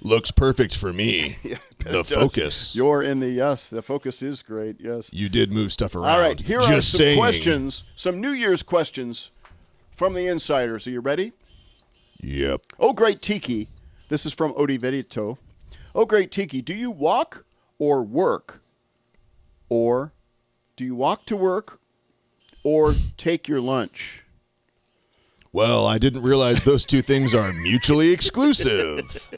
Looks perfect for me. Yeah, the focus. You're in the yes. The focus is great. Yes. You did move stuff around. All right. Here are Just some saying. questions. Some New Year's questions from the insiders. Are you ready? Yep. Oh, great Tiki. This is from Odi Verito. Oh, great Tiki. Do you walk or work? Or do you walk to work or take your lunch? Well, I didn't realize those two things are mutually exclusive.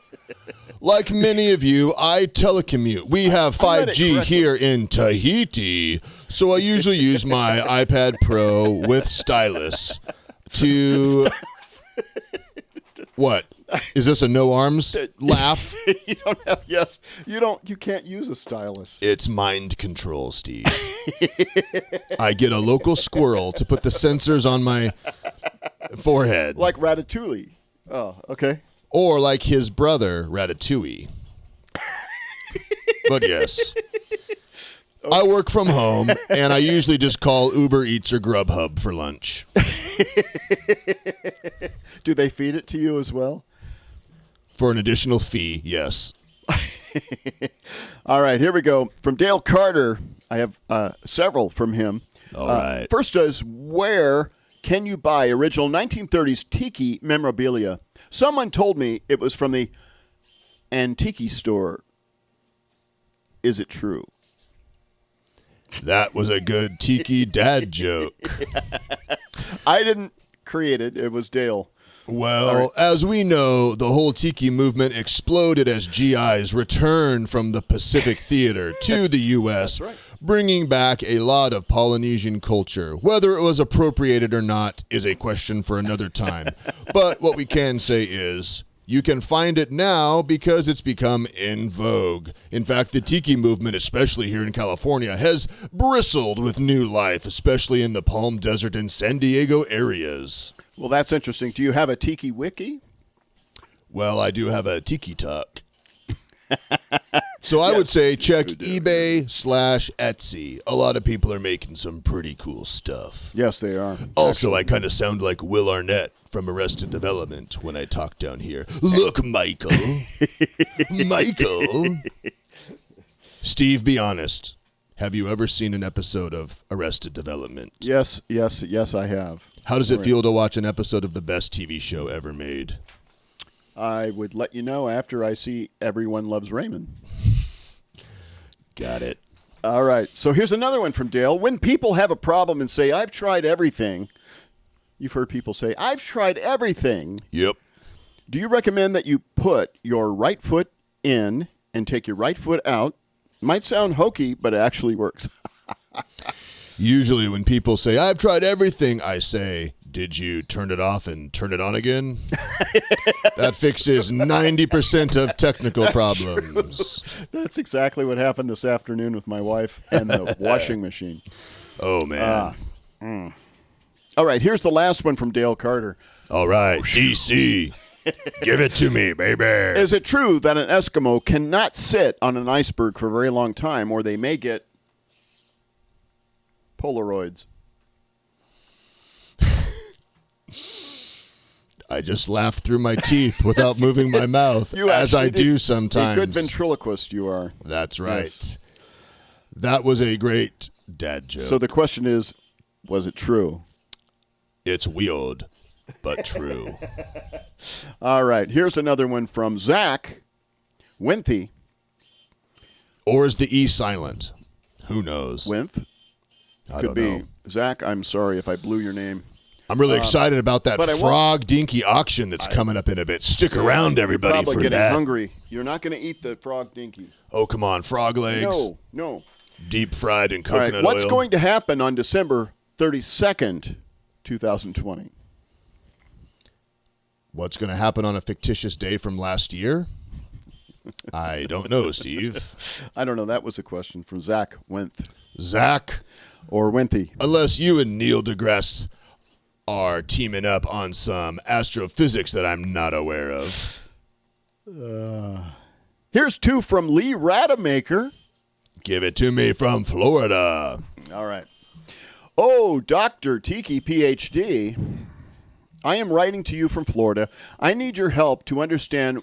Like many of you, I telecommute. We have 5G here in Tahiti, so I usually use my iPad Pro with stylus to... What? Is this a no arms laugh? You don't have, yes. You can't use a stylus. It's mind control, Steve. I get a local squirrel to put the sensors on my forehead. Like Ratatouille. Oh, okay. Or like his brother, Ratatouille. But yes. I work from home, and I usually just call Uber Eats or Grubhub for lunch. Do they feed it to you as well? For an additional fee, yes. All right, here we go. From Dale Carter, I have several from him. All right. First is, where can you buy original 1930s tiki memorabilia? Someone told me it was from the Antique store. Is it true? That was a good tiki dad joke. I didn't create it. It was Dale. Well, as we know, the whole tiki movement exploded as GIs returned from the Pacific Theater to the U.S., bringing back a lot of Polynesian culture. Whether it was appropriated or not is a question for another time. But what we can say is, you can find it now because it's become in vogue. In fact, the tiki movement, especially here in California, has bristled with new life, especially in the Palm Desert and San Diego areas. Well, that's interesting. Do you have a tiki wiki? Well, I do have a tiki talk. So I would say check eBay/Etsy. A lot of people are making some pretty cool stuff. Yes, they are. Also, I kind of sound like Will Arnett from Arrested Development when I talk down here. Look, Michael. Michael. Steve, be honest. Have you ever seen an episode of Arrested Development? Yes, I have. How does it feel to watch an episode of the best TV show ever made? I would let you know after I see Everyone Loves Raymond. Got it. All right. So here's another one from Dale. When people have a problem and say, I've tried everything, you've heard people say, I've tried everything. Yep. Do you recommend that you put your right foot in and take your right foot out? Might sound hokey, but it actually works. Usually when people say, I've tried everything, I say, did you turn it off and turn it on again? That fixes 90% of technical problems. That's exactly what happened this afternoon with my wife and the washing machine. Oh, man. All right, here's the last one from Dale Carter. All right, DC. Give it to me, baby. Is it true that an Eskimo cannot sit on an iceberg for a very long time, or they may get Polaroids? I just laughed through my teeth without moving my mouth, as I do sometimes. A good ventriloquist you are. That's right. Yes. That was a great dad joke. So the question is, was it true? It's weird, but true. All right, here's another one from Zach Winthy. Or is the E silent? Who knows? Winth? I Could don't be. know. Zach, I'm sorry if I blew your name. I'm really excited about that but I won't- frog dinky auction that's coming up in a bit. Stick around, everybody, Probably for getting that. hungry. You're not going to eat the frog dinky. Oh, come on. Frog legs. No. Deep fried in All right, coconut what's oil. going to happen on December 32nd, 2020? What's going to happen on a fictitious day from last year? I don't know, Steve. I don't know. That was a question from Zach Winth. Zach, Or Winthy. unless you and Neil deGrasse are teaming up on some astrophysics that I'm not aware of. Here's two from Lee Rademacher. Give it to me from Florida. All right. Oh, Dr. Tiki, Ph.D., I am writing to you from Florida. I need your help to understand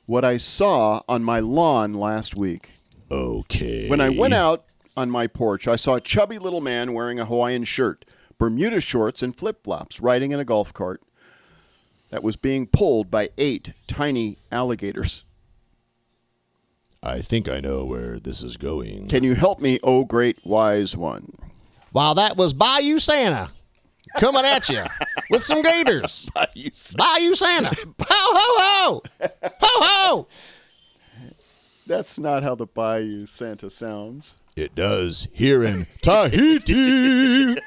what I saw on my lawn last week. Okay. When I went out on my porch, I saw a chubby little man wearing a Hawaiian shirt, Bermuda shorts, and flip-flops, riding in a golf cart that was being pulled by 8 tiny alligators. I think I know where this is going. Can you help me, oh great wise one? Well, that was Bayou Santa coming at you with some gators. Bayou Santa. Ho, ho, ho. Ho, ho. That's not how the Bayou Santa sounds. It does here in Tahiti.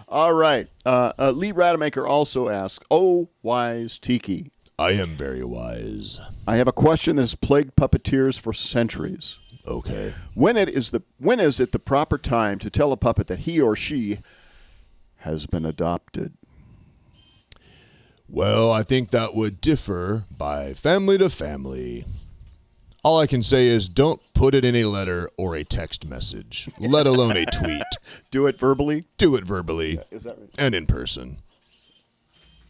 All right. Lee Rademacher also asks, oh, wise Tiki, I am very wise. I have a question that has plagued puppeteers for centuries. Okay. When is it the proper time to tell a puppet that he or she has been adopted? Well, I think that would differ by family to family. All I can say is don't put it in a letter or a text message, let alone a tweet. Do it verbally? Do it verbally Is that right? and in person.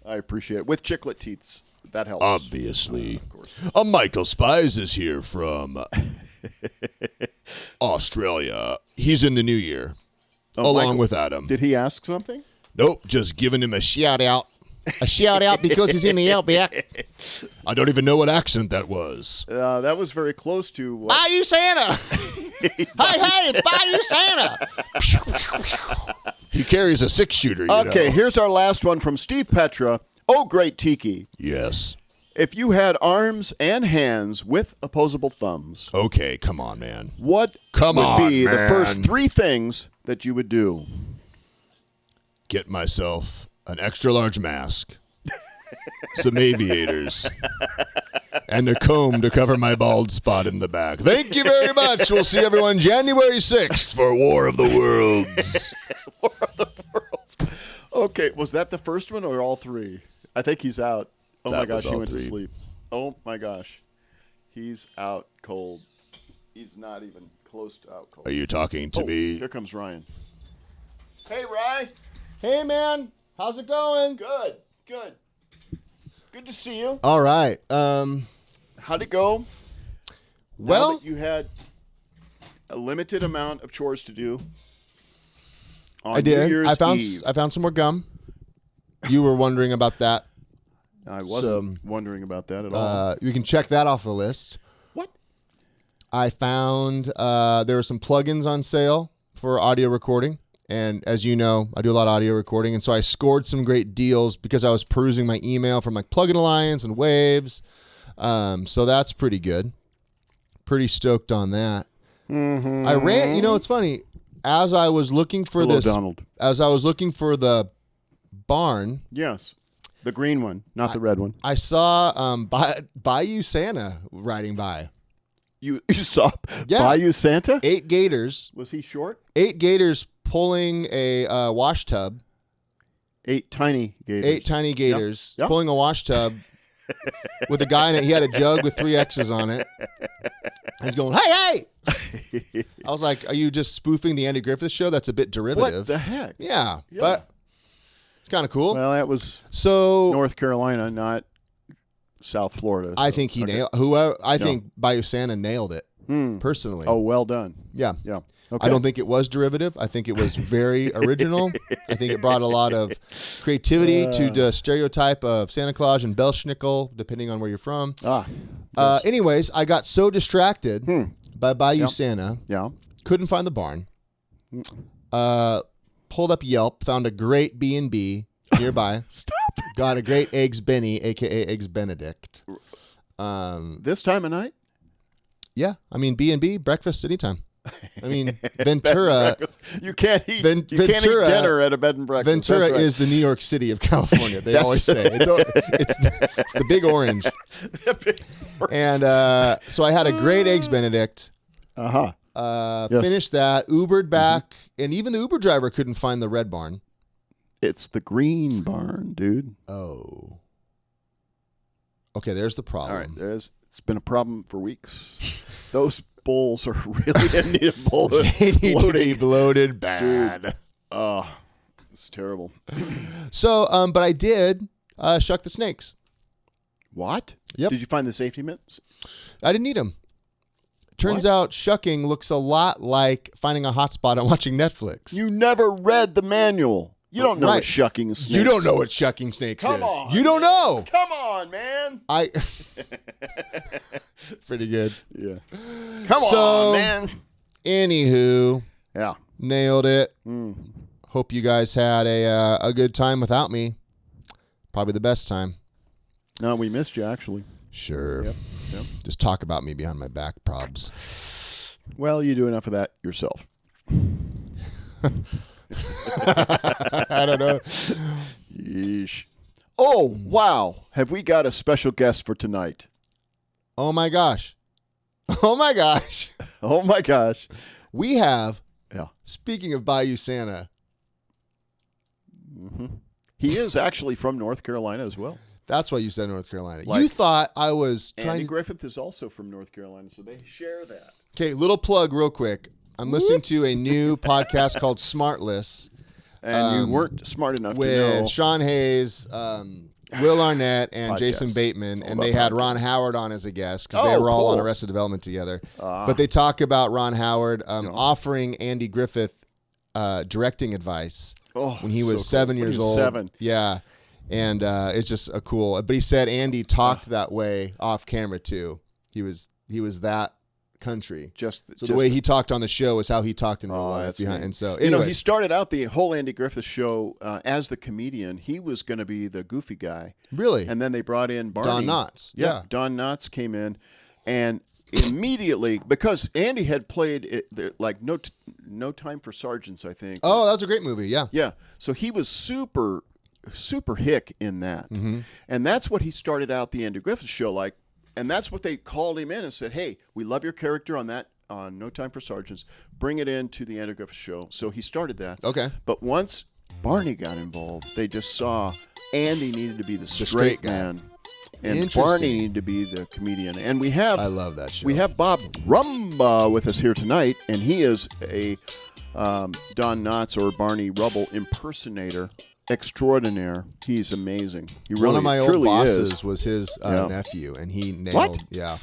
I appreciate it. With chiclet teeths. That helps. Obviously. Of course. Michael Spies is here from Australia. He's in the new year, along Michael, with Adam. Did he ask something? Nope, just giving him a shout out. A shout out because he's in the outback. I don't even know what accent that was. That was very close to what... Bayou Santa. Hey, it's Bayou Santa. He carries a 6-shooter, you know. Okay, here's our last one from Steve Petra. Oh, great Tiki. Yes. If you had arms and hands with opposable thumbs, Okay, come on, man. what Come would on, be the man. first 3 things that you would do? Get myself an extra large mask, some aviators, and a comb to cover my bald spot in the back. Thank you very much. We'll see everyone January 6th for War of the Worlds. War of the Worlds. Okay, was that the first one or all 3? I think he's out. Oh my That was gosh, he all went to 3. sleep. Oh my gosh. He's out cold. He's not even close to out cold. Are you talking to me? Here comes Ryan. Hey, Ryan. Hey, man. How's it going? Good. Good to see you. All right. How'd it go? Now Well, that you had a limited amount of chores to do. On I did. New Year's I found Eve. I found some more gum. You were wondering about that. I wasn't wondering about that at all. You can check that off the list. What? I found there were some plugins on sale for audio recording. And as you know, I do a lot of audio recording. And so I scored some great deals because I was perusing my email from like Plugin Alliance and Waves. So that's pretty good. Pretty stoked on that. Mm-hmm. I ran, it's funny. As I was looking for Hello, this, Donald. as I was looking for the barn, Yes. The green one, not the red one. I saw Bayou Santa riding by. You saw Yeah. Bayou Santa? 8 gators. Was he short? 8 gators pulling a wash tub. 8 tiny gators. 8 tiny gators Yep. pulling a wash tub with a guy in it. He had a jug with 3 X's on it. And he's going, hey! I was like, are you just spoofing the Andy Griffith Show? That's a bit derivative. What the heck? Yeah, but it's kind of cool. Well, that was So North Carolina, not South Florida. I so- think he okay. nailed. Whoever I think Bayou Santa nailed it personally. Oh, well done. yeah. Yeah. Okay. I don't think it was derivative. I think it was very original. I think it brought a lot of creativity to the stereotype of Santa Claus and Belschnickel, depending on where you're from. Anyways, I got so distracted by Bayou Santa, Yeah. couldn't find the barn. Pulled up Yelp, found a great B&B nearby. Stop it. Got a great Eggs Benny, a.k.a. Eggs Benedict. This time of night? Yeah, I mean, B&B, breakfast anytime. I mean, Ventura. You can't eat. You can't eat Ventura- dinner at a bed and breakfast. Ventura That's right. is the New York City of California. They always say it's the big orange. And so I had a great Eggs Benedict. Uh-huh. Yes. Finished that, Ubered back, and even the Uber driver couldn't find the red barn. It's the green barn, dude. Oh. Okay, there's the problem. All right, it's been a problem for weeks. Those bulls are really in need of bloating. They need to be bloated bad. Dude. It's terrible. So, but I did shuck the snakes. What? Yep. Did you find the safety mitts? I didn't need them. Turns out shucking looks a lot like finding a hotspot and watching Netflix. You never read the manual. You don't know Right. what shucking snakes. You don't know what shucking snakes Come is. on, You don't know. Come on, man. Pretty good. Yeah. Come So- on, man. Anywho, Yeah. nailed it. Mm. Hope you guys had a good time without me. Probably the best time. No, we missed you, actually. Sure. Yep. Just talk about me behind my back, probs. Well, you do enough of that yourself. I don't know. Yeesh. Oh, wow. Have we got a special guest for tonight? Oh my gosh. Oh my gosh. Oh, my gosh. We have, Yeah. speaking of Bayou Santa, He is actually from North Carolina as well. that's why you said North Carolina. Like- You thought I was Andy trying to. Griffith is also from North Carolina, so they share that. Okay, little plug real quick. I'm listening to a new podcast called Smartless And you weren't smart enough to know. with Sean Hayes, Will Arnett, and Podcast. Jason Bateman, All and about they had podcasts. Ron Howard on as a guest because they Oh, were all on cool. Arrested Development together. But they talk about Ron Howard offering Andy Griffith directing advice when he was so cool. 7 When he years was old. 7. Yeah, and it's just a cool. But he said Andy talked that way off camera too. He was that country. Just the way he talked on the show is how he talked in real life. That's Behind, neat. and so, you know, anyway, he started out the whole Andy Griffith show as the comedian. He was going to be the goofy guy. really, And then they brought in Barney. Don Knotts. Yeah, Don Knotts came in, and immediately, because Andy had played like No Time for Sergeants, I think. Oh, that was a great movie. Yeah. Yeah. So he was super hick in that. Mm-hmm. And that's what he started out the Andy Griffith show like. And that's what they called him in and said, hey, we love your character on No Time for Sergeants. Bring it into the Andy Griffith show. So he started that. Okay. But once Barney got involved, they just saw Andy needed to be the straight straight guy. man. And Interesting. Barney needed to be the comedian. And we have I love that show. we have Bob Rumba with us here tonight, and he is a Don Knotts or Barney Rubble impersonator extraordinaire. He's amazing. He really, One of my old truly bosses is. was his Yeah. nephew, and he nailed. What? Yeah.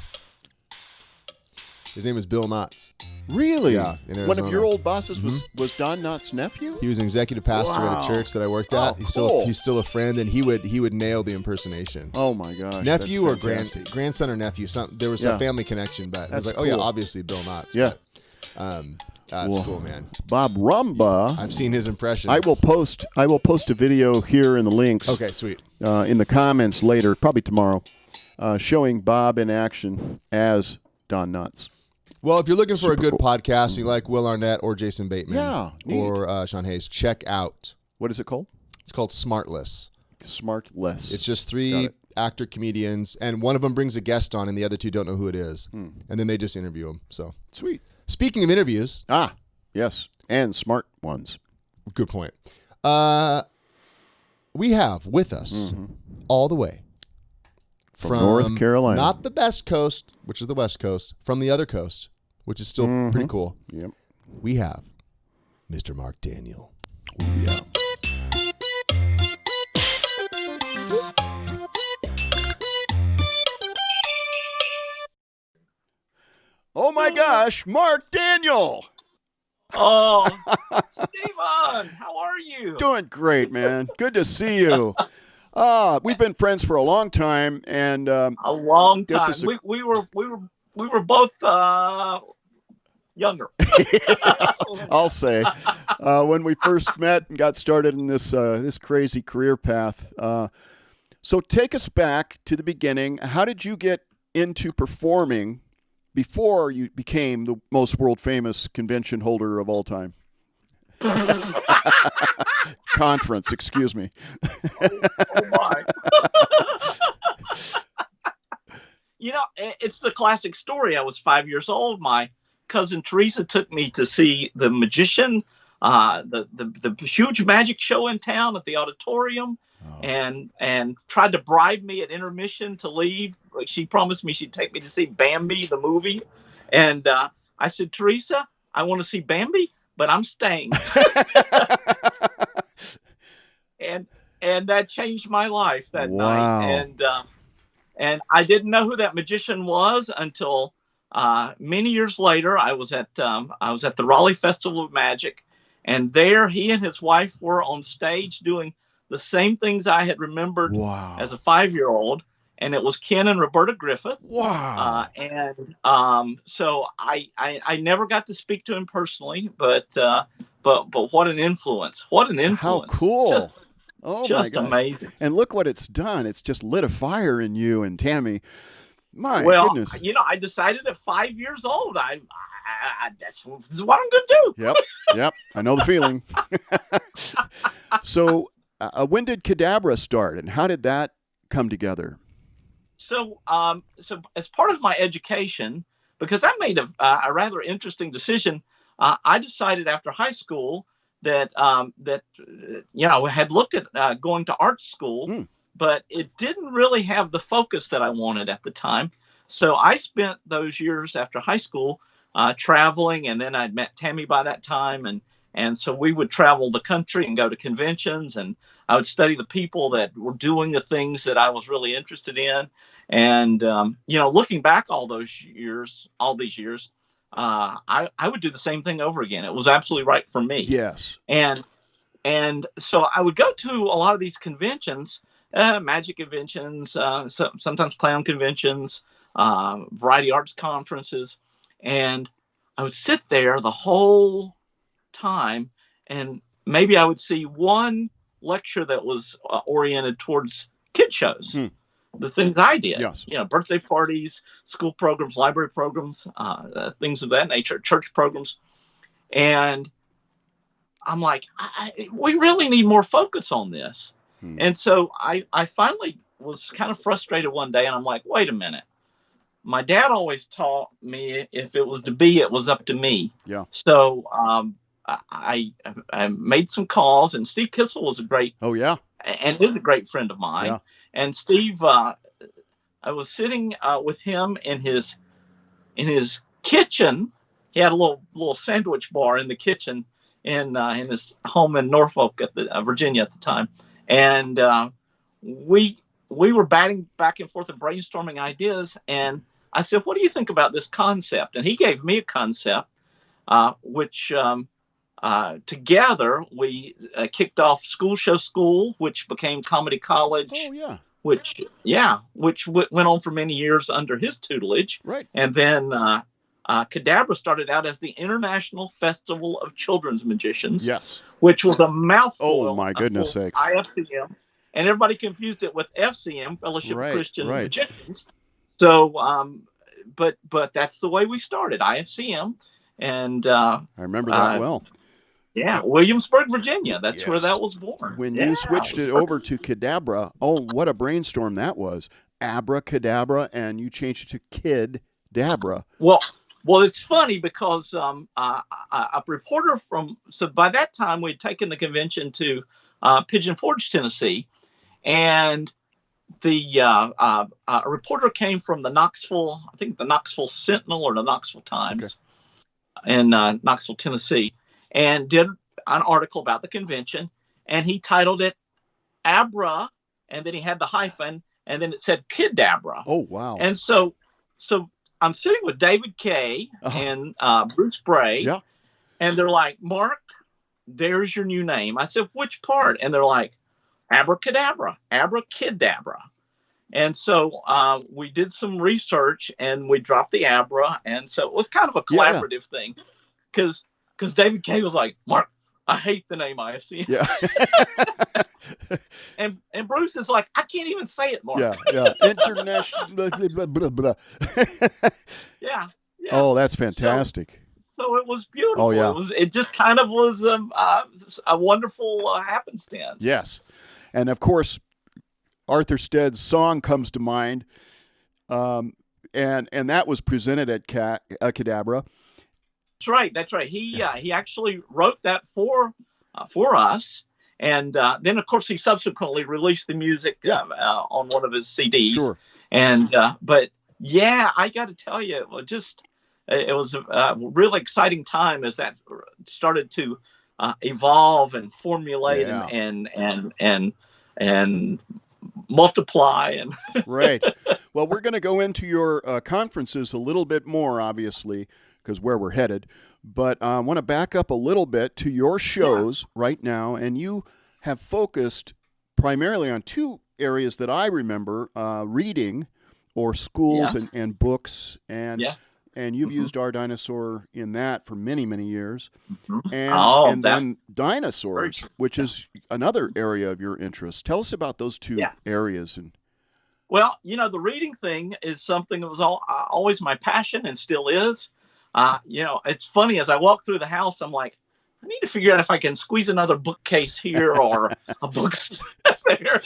His name is Bill Knotts. Really? Yeah, in One of Arizona. your old bosses was Don Knotts' nephew? He was an executive pastor at Wow. a church that I worked at. Oh, He's cool. still a friend, and he would nail the impersonation. Oh my gosh. Nephew or that's fantastic. grandson or nephew. There was Yeah. a family connection, but it was That's like, oh yeah, cool. obviously Bill Knotts. Yeah. But, that's Whoa. cool, man. Bob Rumba. I've seen his impressions. I will post a video here in the links. Okay, sweet. In the comments later, probably tomorrow, showing Bob in action as Don Knotts. Well, if you're looking for a good cool. podcast, and you like Will Arnett or Jason Bateman, Yeah, neat. or Sean Hayes, check out. What is it called? It's called Smartless. Smartless. It's just Got 3 it. actor comedians, and one of them brings a guest on, and the other 2 don't know who it is, and then they just interview him. So, Sweet. speaking of interviews, Yes, and smart ones. good point. We have with us all the way From North Carolina. not the best coast, which is the West Coast, from the other coast, which is still pretty cool. Yep. We have Mr. Mark Daniel. Yeah. Oh my gosh, Mark Daniel. Oh, Stephen, how are you? Doing great, man. Good to see you. We've been friends for a long time, and A long Guess time. it's a- We were both younger. I'll say when we first met and got started in this crazy career path. So take us back to the beginning. How did you get into performing before you became the most world famous convention holder of all time? Conference, excuse me. Oh my. You know, it's the classic story. I was 5 years old. My cousin Teresa took me to see the magician, the huge magic show in town at the auditorium, and tried to bribe me at intermission to leave. Like, she promised me she'd take me to see Bambi, the movie. And I said, Teresa, I want to see Bambi, but I'm staying. and that changed my life that night. And I didn't know who that magician was until many years later. I was at the Raleigh Festival of Magic, and there he and his wife were on stage doing the same things I had remembered as a 5-year-old, and it was Ken and Roberta Griffith. Wow. So I never got to speak to him personally, but what an influence! What an influence! How cool! Just my God. amazing. And look what it's done. It's just lit a fire in you and Tammy. My Well, goodness. you know, I decided at 5 years old, this is what I'm going to do. Yep. I know the feeling. So when did Cadabra start, and how did that come together? So as part of my education, because I made a rather interesting decision, I decided after high school that I had looked at going to art school, but it didn't really have the focus that I wanted at the time. So I spent those years after high school traveling, and then I'd met Tammy by that time, and so we would travel the country and go to conventions, and I would study the people that were doing the things that I was really interested in. And looking back all these years, I would do the same thing over again. It was absolutely right for me. Yes. And so I would go to a lot of these conventions, magic conventions, sometimes clown conventions, variety arts conferences. And I would sit there the whole time, and maybe I would see one lecture that was oriented towards kid shows, the things I did. Yes. Birthday parties, school programs, library programs, things of that nature, church programs. And I'm like, we really need more focus on this. And so I finally was kind of frustrated one day, and I'm like, wait a minute. My dad always taught me if it was to be, it was up to me. Yeah. So I made some calls, and Steve Kissel was a great and is a great friend of mine. Yeah. And Steve, I was sitting with him in his kitchen. He had a little sandwich bar in the kitchen in his home in Norfolk Virginia at the time, and we were batting back and forth and brainstorming ideas. And I said, "What do you think about this concept?" And he gave me a concept, which together we kicked off School Show School, which became Comedy College. Oh yeah. Which went on for many years under his tutelage. Right. And then Cadabra started out as the International Festival of Children's Magicians. Yes. Which was a mouthful. Oh my goodness sakes. IFCM. And everybody confused it with FCM, Fellowship of Christian right. Magicians. So, but that's the way we started, IFCM. And I remember that well. Yeah, Williamsburg, Virginia. That's Yes. where that was born. When you switched it over to Cadabra, oh, what a brainstorm that was. Abracadabra, and you changed it to Kid Dabra. Well, it's funny because a reporter so by that time we'd taken the convention to Pigeon Forge, Tennessee, and a reporter came from the Knoxville Sentinel or the Knoxville Times in Knoxville, Tennessee, and did an article about the convention, and he titled it Abra, and then he had the hyphen, and then it said Kidabra. Oh, wow. And so I'm sitting with David Kay and Bruce Bray, and they're like, "Mark, there's your new name." I said, "Which part?" And they're like, "Abracadabra, Abracadabra." And so we did some research, and we dropped the Abra, and so it was kind of a collaborative thing, because David Kay was like, "Mark, I hate the name IFC." Yeah. and Bruce is like, "I can't even say it, Mark." Yeah. International. Blah, blah, blah. Yeah. Oh, that's fantastic. So it was beautiful. Oh, yeah. It just kind of was a wonderful happenstance. Yes. And of course, Arthur Stead's song comes to mind. And that was presented at Cadabra. That's right. He actually wrote that for us, and then of course he subsequently released the music on one of his CDs. Sure. And but yeah, I got to tell you, it was a really exciting time as that started to evolve and formulate and multiply and Right. Well, we're going to go into your conferences a little bit more, obviously, because where we're headed. But I want to back up a little bit to your shows right now, and you have focused primarily on two areas that I remember: reading, or schools and books, and you've used Our Dinosaur in that for many, many years, and then dinosaurs, which is another area of your interest. Tell us about those two areas. And well, the reading thing is something that was always my passion and still is. It's funny, as I walk through the house, I'm like, I need to figure out if I can squeeze another bookcase here or a bookstore there.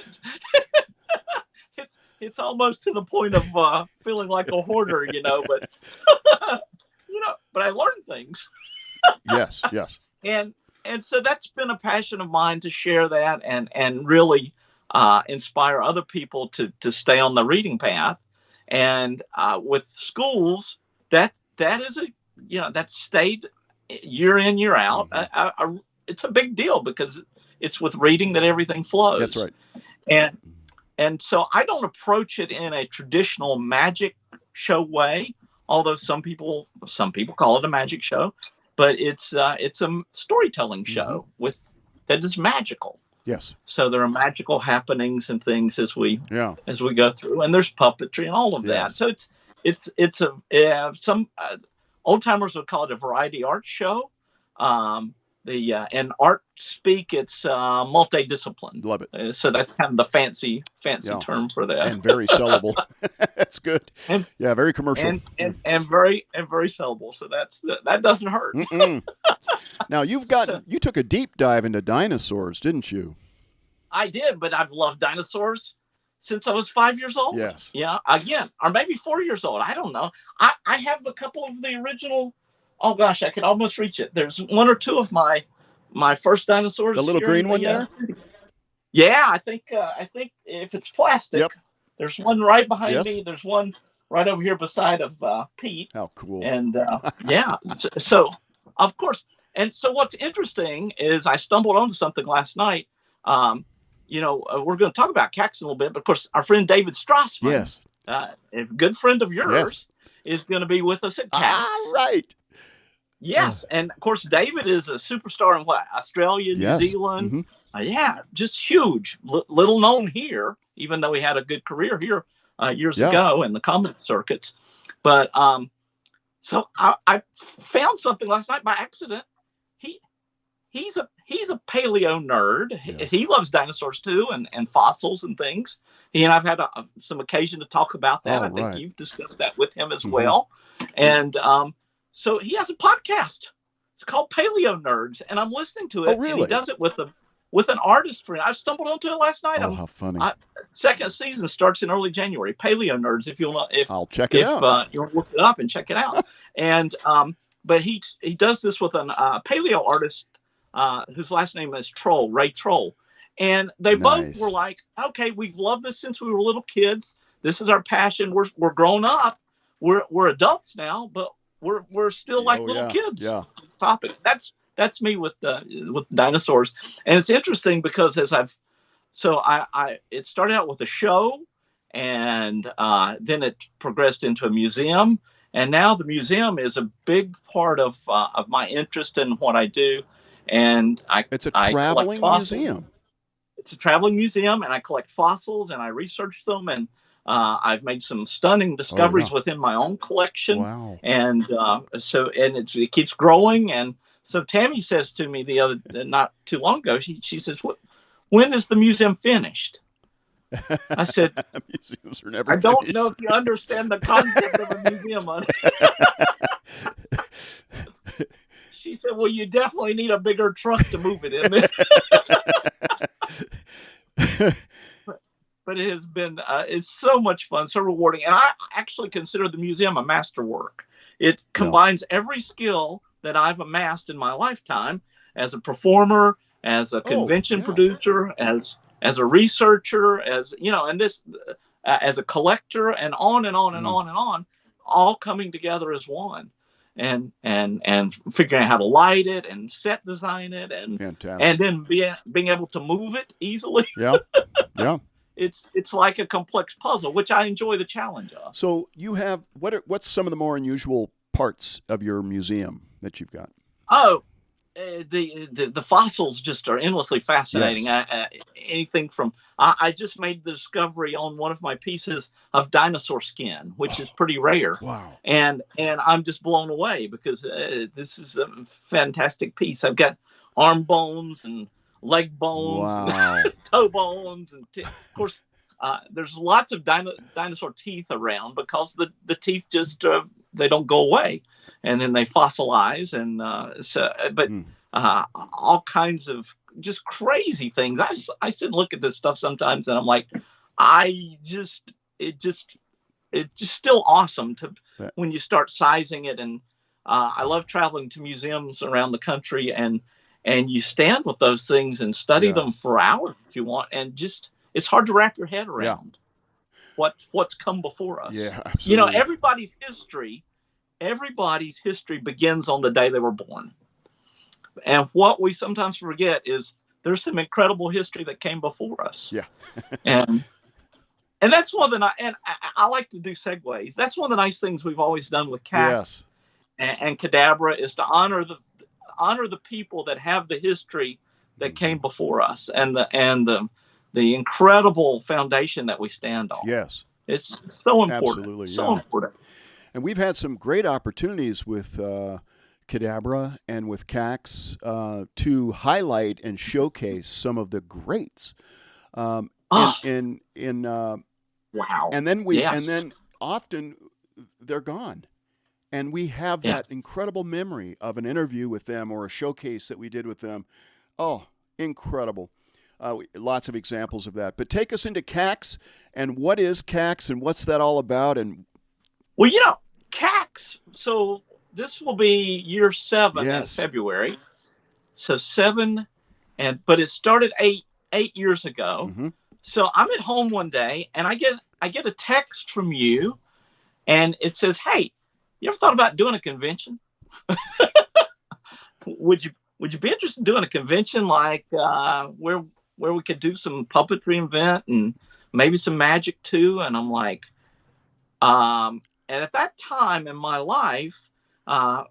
It's almost to the point of feeling like a hoarder, but but I learn things. Yes. And so that's been a passion of mine, to share that and really inspire other people to stay on the reading path. And with schools, that is that's stayed year in, year out. It's a big deal because it's with reading that everything flows. That's right. And so I don't approach it in a traditional magic show way, although some people call it a magic show, but it's a storytelling show that is magical. Yes. So there are magical happenings and things as we go through, and there's puppetry and all of that. So it's old timers would call it a variety art show. In art speak, it's multidiscipline. Love it. So that's kind of the fancy term for that. And very sellable. That's good. And, very commercial. And very sellable. So that doesn't hurt. Now you took a deep dive into dinosaurs, didn't you? I did, but I've loved dinosaurs since I was 5 years old. Yes. Yeah. Again, or maybe 4 years old. I don't know. I have a couple of the original. Oh gosh, I could almost reach it. There's one or two of my first dinosaurs. The little green one there? Yeah, I think if it's plastic, yep. There's one right behind yes. me. There's one right over here beside of Pete. How cool. And yeah, so of course. And so what's interesting is I stumbled onto something last night. We're going to talk about cactus a little bit, but of course our friend David Strassman, yes, a good friend of yours, is going to be with us at Cactus. Right. Yes, and of course David is a superstar in Australia, New Zealand. Mm-hmm. Just huge. Little known here, even though he had a good career here years ago in the comedy circuits. But so I found something last night by accident. He's a paleo nerd. Yeah. He loves dinosaurs too, and fossils and things. He and I've had some occasion to talk about that. I think you've discussed that with him as well. And so he has a podcast. It's called Paleo Nerds, and I'm listening to it. Oh, really? And he does it with an artist friend. I stumbled onto it last night. Oh, how funny! Second season starts in early January. Paleo Nerds. If you want, I'll check it out. You want to look it up and check it out. And but he does this with an paleo artist whose last name is Ray Troll. And they both were like, okay, we've loved this since we were little kids. This is our passion. We're grown up. We're adults now, but we're still like little kids. Yeah. Topic. That's me with dinosaurs. And it's interesting because it started out with a show, and then it progressed into a museum, and now the museum is a big part of my interest in what I do. And it's a traveling museum. It's a traveling museum, and I collect fossils and I research them, and I've made some stunning discoveries within my own collection. Wow. And it keeps growing. And so Tammy says to me not too long ago, she says, when is the museum finished? I said, museums are never I don't finished. know if you understand the concept of a museum. She said, well, you definitely need a bigger truck to move it in. But it has been, it's so much fun, so rewarding. And I actually consider the museum a masterwork. It combines every skill that I've amassed in my lifetime as a performer, as a convention producer, as a researcher, as a collector, and on and on and on and on, all coming together as one. And figuring out how to light it and set design it and then being able to move it easily. Yeah. It's like a complex puzzle, which I enjoy the challenge of. So you have what's some of the more unusual parts of your museum that you've got? Oh, the fossils just are endlessly fascinating. Yes. Anything from I just made the discovery on one of my pieces of dinosaur skin, which is pretty rare. Wow! And I'm just blown away because this is a fantastic piece. I've got arm bones and leg bones, and toe bones, and of course there's lots of dinosaur teeth around because the teeth just they don't go away, and then they fossilize, and all kinds of just crazy things. I sit and look at this stuff sometimes, and I'm like, it's just still awesome when you start sizing it. And I love traveling to museums around the country, and you stand with those things and study them for hours if you want, and just it's hard to wrap your head around what's come before us. Yeah, absolutely. Everybody's history begins on the day they were born. And what we sometimes forget is there's some incredible history that came before us. Yeah. and that's one of the I like to do segues. That's one of the nice things we've always done with CAC and Cadabra is to honor the people that have the history that came before us and the incredible foundation that we stand on. Yes. It's so important. Absolutely. So important. And we've had some great opportunities with Cadabra and with Cax to highlight and showcase some of the greats. Wow. And then often they're gone. And we have that incredible memory of an interview with them or a showcase that we did with them. Oh, incredible. Lots of examples of that. But take us into Cax, and what is Cax, and what's that all about? And well, Cax, so this will be year 7 in February. So 7, but it started 8 years ago. Mm-hmm. So I'm at home one day, and I get a text from you, and it says, "Hey, you ever thought about doing a convention? Would you be interested in doing a convention like where we could do some puppetry event and maybe some magic too?" And I'm like, and at that time in my life, I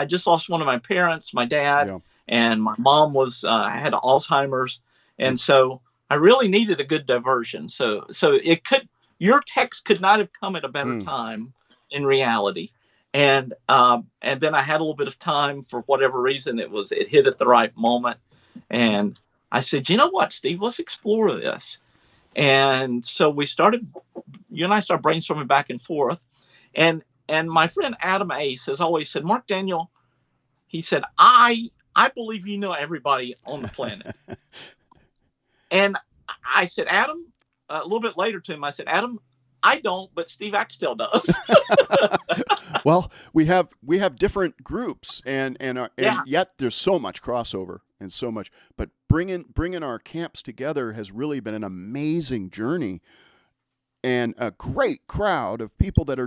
just lost one of my parents, my dad, and my mom had Alzheimer's, and so I really needed a good diversion. So your text could not have come at a better time in reality. And then I had a little bit of time for whatever reason. It hit at the right moment. And I said, you know what, Steve, let's explore this. And so you and I started brainstorming back and forth. And my friend Adam Ace has always said, Mark Daniel, he said, I believe you know everybody on the planet. And I said, Adam, a little bit later to him, I said, Adam, I don't, but Steve Axtell does. Well, we have different groups, and yet there's so much crossover and so much. But bringing our camps together has really been an amazing journey, and a great crowd of people that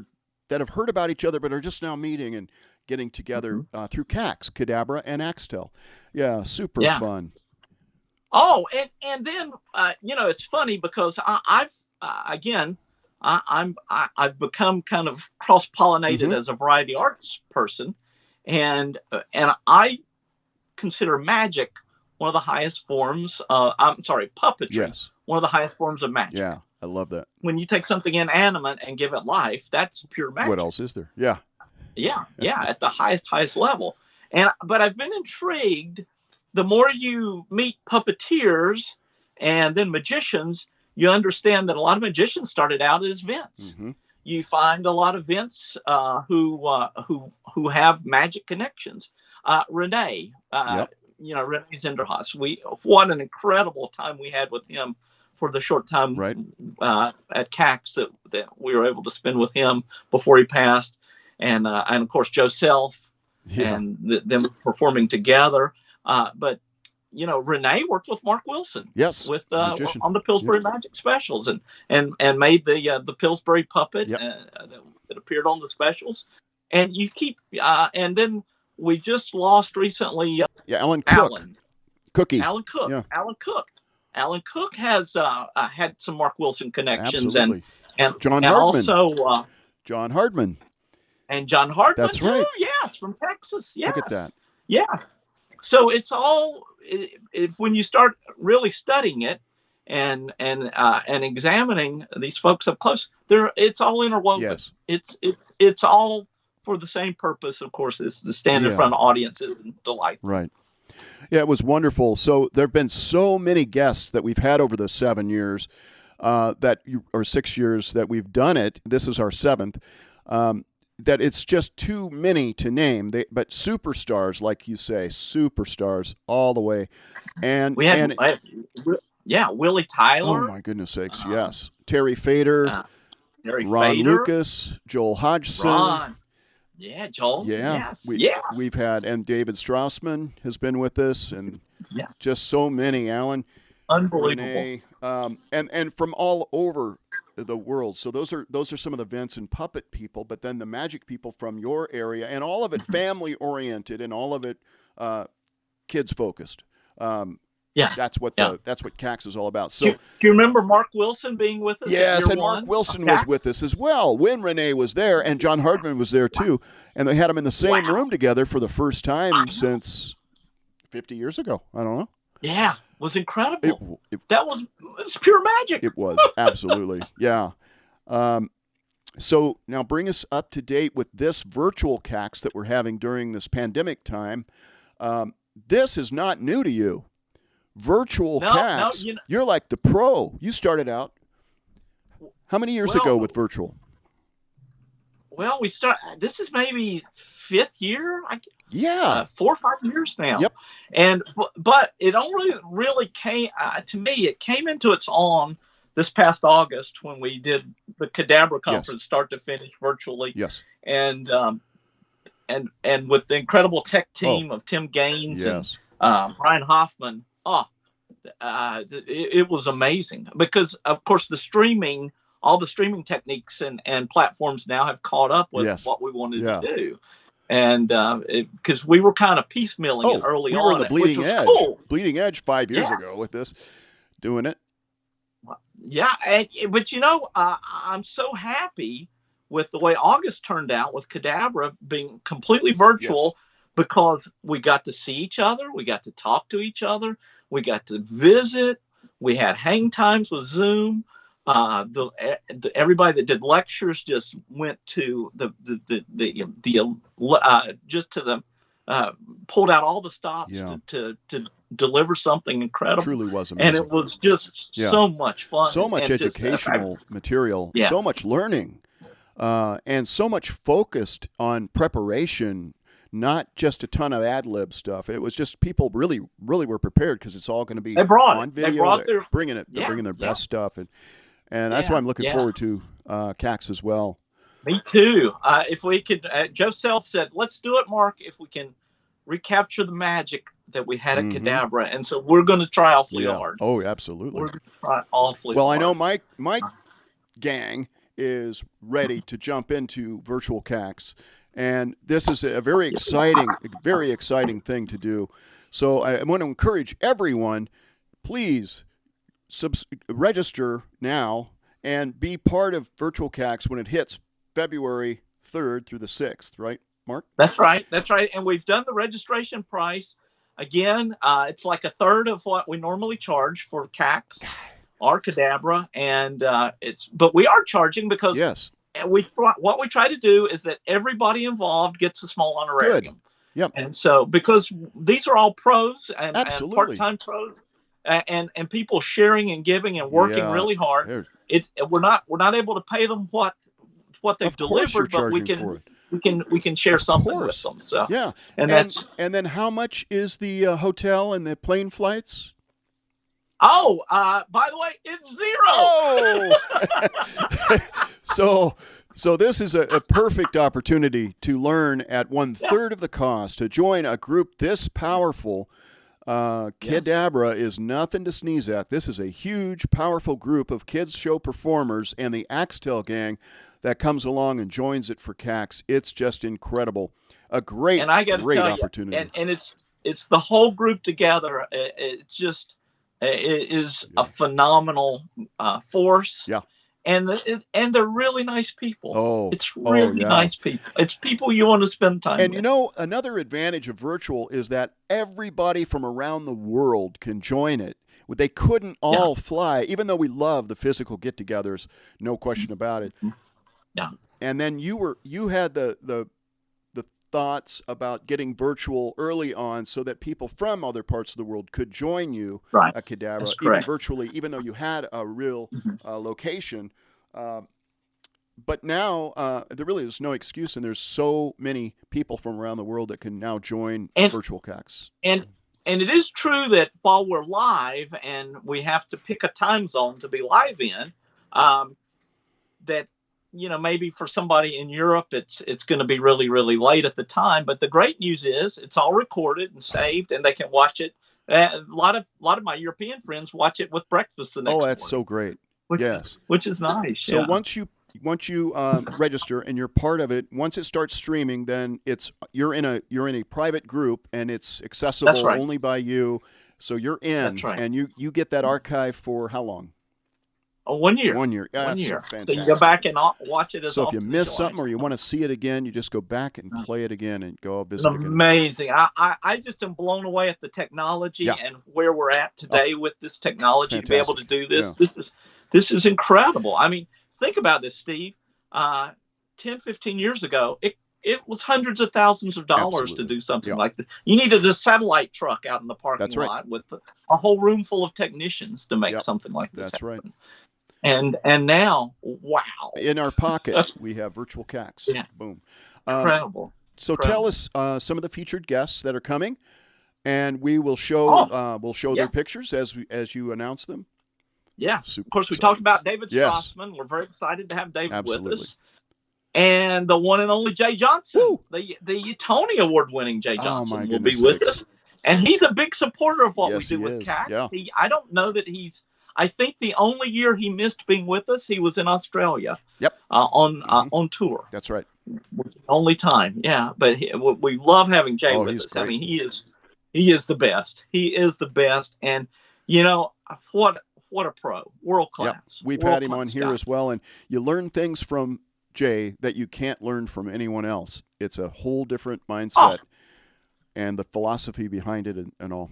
have heard about each other but are just now meeting and getting together through Cax, Cadabra, and Axtell. Yeah, super fun. Oh, and then it's funny because I've become kind of cross-pollinated as a variety arts person, and I consider magic one of the highest forms. Puppetry. Yes. One of the highest forms of magic. Yeah, I love that. When you take something inanimate and give it life, that's pure magic. What else is there? Yeah. Yeah, at the highest level. But I've been intrigued. The more you meet puppeteers and then magicians, you understand that a lot of magicians started out as Vince. Mm-hmm. You find a lot of Vince who have magic connections. Renee, Renee Zinderhaus. What an incredible time we had with him for the short time at Cax that we were able to spend with him before he passed, and of course Joe Self and them performing together. But Renee worked with Mark Wilson. Yes, with on the Pillsbury Magic specials, and made the Pillsbury puppet that appeared on the specials. And you keep and then we just lost recently. Alan Cook. Alan Cook. Yeah. Alan Cook has had some Mark Wilson connections. Absolutely. and John and Hardman. Also John Hardman. And John Hardman. That's right. Too. Yes, from Texas. Yes. Look at that. Yes. So it's all when you start really studying it and examining these folks up close, it's all interwoven. Yes. It's all for the same purpose, of course, is to stand in front of audiences and delight. Right. Yeah, it was wonderful. So there have been so many guests that we've had over the 7 years, or 6 years that we've done it. This is our 7th. That it's just too many to name. But superstars, like you say, superstars all the way. And Willie Tyler. Oh my goodness sakes, yes. Terry Fader, Ron Fader, Lucas, Joel Hodgson. Yeah, Joel. Yeah. Yes. We've had, and David Strassman has been with us, and just so many, Alan. Unbelievable. Renee, and from all over the world. So those are some of the Vince and puppet people, but then the magic people from your area, and all of it family oriented, and all of it kids focused. That's what Cax is all about. So do you remember Mark Wilson being with us? Yes, and Mark Wilson was with us as well when Renee was there, and John Hardman was there too, and they had them in the same room together for the first time since 50 years ago. I don't know. Yeah, it was incredible. It was pure magic. It was absolutely, yeah. So now bring us up to date with this virtual CAX that we're having during this pandemic time. This is not new to you. Virtual CAX, you're like the pro. You started out how many years ago with virtual? Well, this is maybe 5th year. 4 or 5 years now. Yep. But it only really came to me. It came into its own this past August when we did the Cadabra conference, start to finish virtually. Yes. And with the incredible tech team of Tim Gaines and Brian Hoffman. It was amazing because, of course, all the streaming techniques and platforms now have caught up with what we wanted to do. And because we were kind of piecemealing it early on. We were the bleeding edge. Cool. Bleeding edge 5 years ago with this, doing it. Yeah. But, I'm so happy with the way August turned out with Cadabra being completely virtual because we got to see each other. We got to talk to each other. We got to visit. We had hang times with Zoom. Everybody that did lectures just went to pulled out all the stops to deliver something incredible. Truly was amazing. And it was just so much fun. So much educational material, so much learning, and so much focused on preparation, not just a ton of ad lib stuff. It was just people really, really were prepared because it's all going to be on video. They're bringing their best stuff. And that's why I'm looking forward to CAX as well. Me too. If we could, Joe Self said, let's do it, Mark, if we can recapture the magic that we had at Cadabra. And so we're going to try awfully hard. Oh, absolutely. We're going to try awfully hard. Well, I know my gang is ready to jump into virtual CAX. And this is a very exciting thing to do. So I want to encourage everyone, please register now and be part of virtual CAX when it hits February 3rd through the 6th, right, Mark? That's right. And we've done the registration price. Again, it's like a third of what we normally charge for CAX or Cadabra. But we are charging because what we try to do is that everybody involved gets a small honorarium. Good. Yep. And so because these are all pros and part-time pros, and people sharing and giving and working really hard. We're not able to pay them what they've delivered, but we can share something with them. So and then how much is the hotel and the plane flights? By the way, it's $0. So this is a perfect opportunity to learn at 1/3 of the cost to join a group this powerful. Cadabra is nothing to sneeze at. This is a huge, powerful group of kids show performers and the Axtell gang that comes along and joins it for CAX. It's just incredible. A great opportunity. And it's the whole group together. It is a phenomenal force. Yeah. And they're really nice people. It's really nice people. It's people you want to spend time with. And another advantage of virtual is that everybody from around the world can join it. They couldn't all fly, even though we love the physical get-togethers, no question about it. Yeah. And then you had the thoughts about getting virtual early on so that people from other parts of the world could join you at Cadabra, even virtually, even though you had a real location. But now there really is no excuse, and there's so many people from around the world that can now join virtual CAX. And it is true that while we're live and we have to pick a time zone to be live in, that maybe for somebody in Europe, it's going to be really, really late at the time. But the great news is it's all recorded and saved, and they can watch it. A lot of my European friends watch it with breakfast the next morning. Oh, that's so great. Which is nice. So once you register and you're part of it, once it starts streaming, then you're in a private group and it's accessible only by you. So you're in, and you get that archive for how long? 1 year. 1 year. Yeah, 1 year. fantastic. So you go back and watch it as So if often you miss as something or you want to see it again, you just go back and play it again and go visit it's again. Amazing. I just am blown away at the technology and where we're at today with this technology to be able to do this. Yeah. This is incredible. I mean, think about this, Steve. 10, 15 years ago, it was hundreds of thousands of dollars Absolutely. to do something Yeah. like this. You needed a satellite truck out in the parking That's right. lot with a whole room full of technicians to make Yep. something like this That's happen. right. And now, wow. In our pocket, we have virtual CACs. Yeah. Boom. Incredible. So Incredible. tell us some of the featured guests that are coming, and we will show their yes. pictures as you announce them. Yes. Super Of course, we exciting. talked about David Yes. Strassman. We're very excited to have David Absolutely. with us. And the one and only Jay Johnson, Woo. the Tony Award-winning Jay Oh, Johnson, my will be goodness with sakes. us. And he's a big supporter of what Yes, we do he with is. CAC. Yeah. I don't know that I think the only year he missed being with us, he was in Australia. Yep. On tour. That's right. Was the only time. Yeah. But we love having Jay with he's us. great. I mean, he is the best. He is the best. And, what a pro. World Yep. class. We've World had him on class here guy. as well, and you learn things from Jay that you can't learn from anyone else. It's a whole different mindset and the philosophy behind it and all.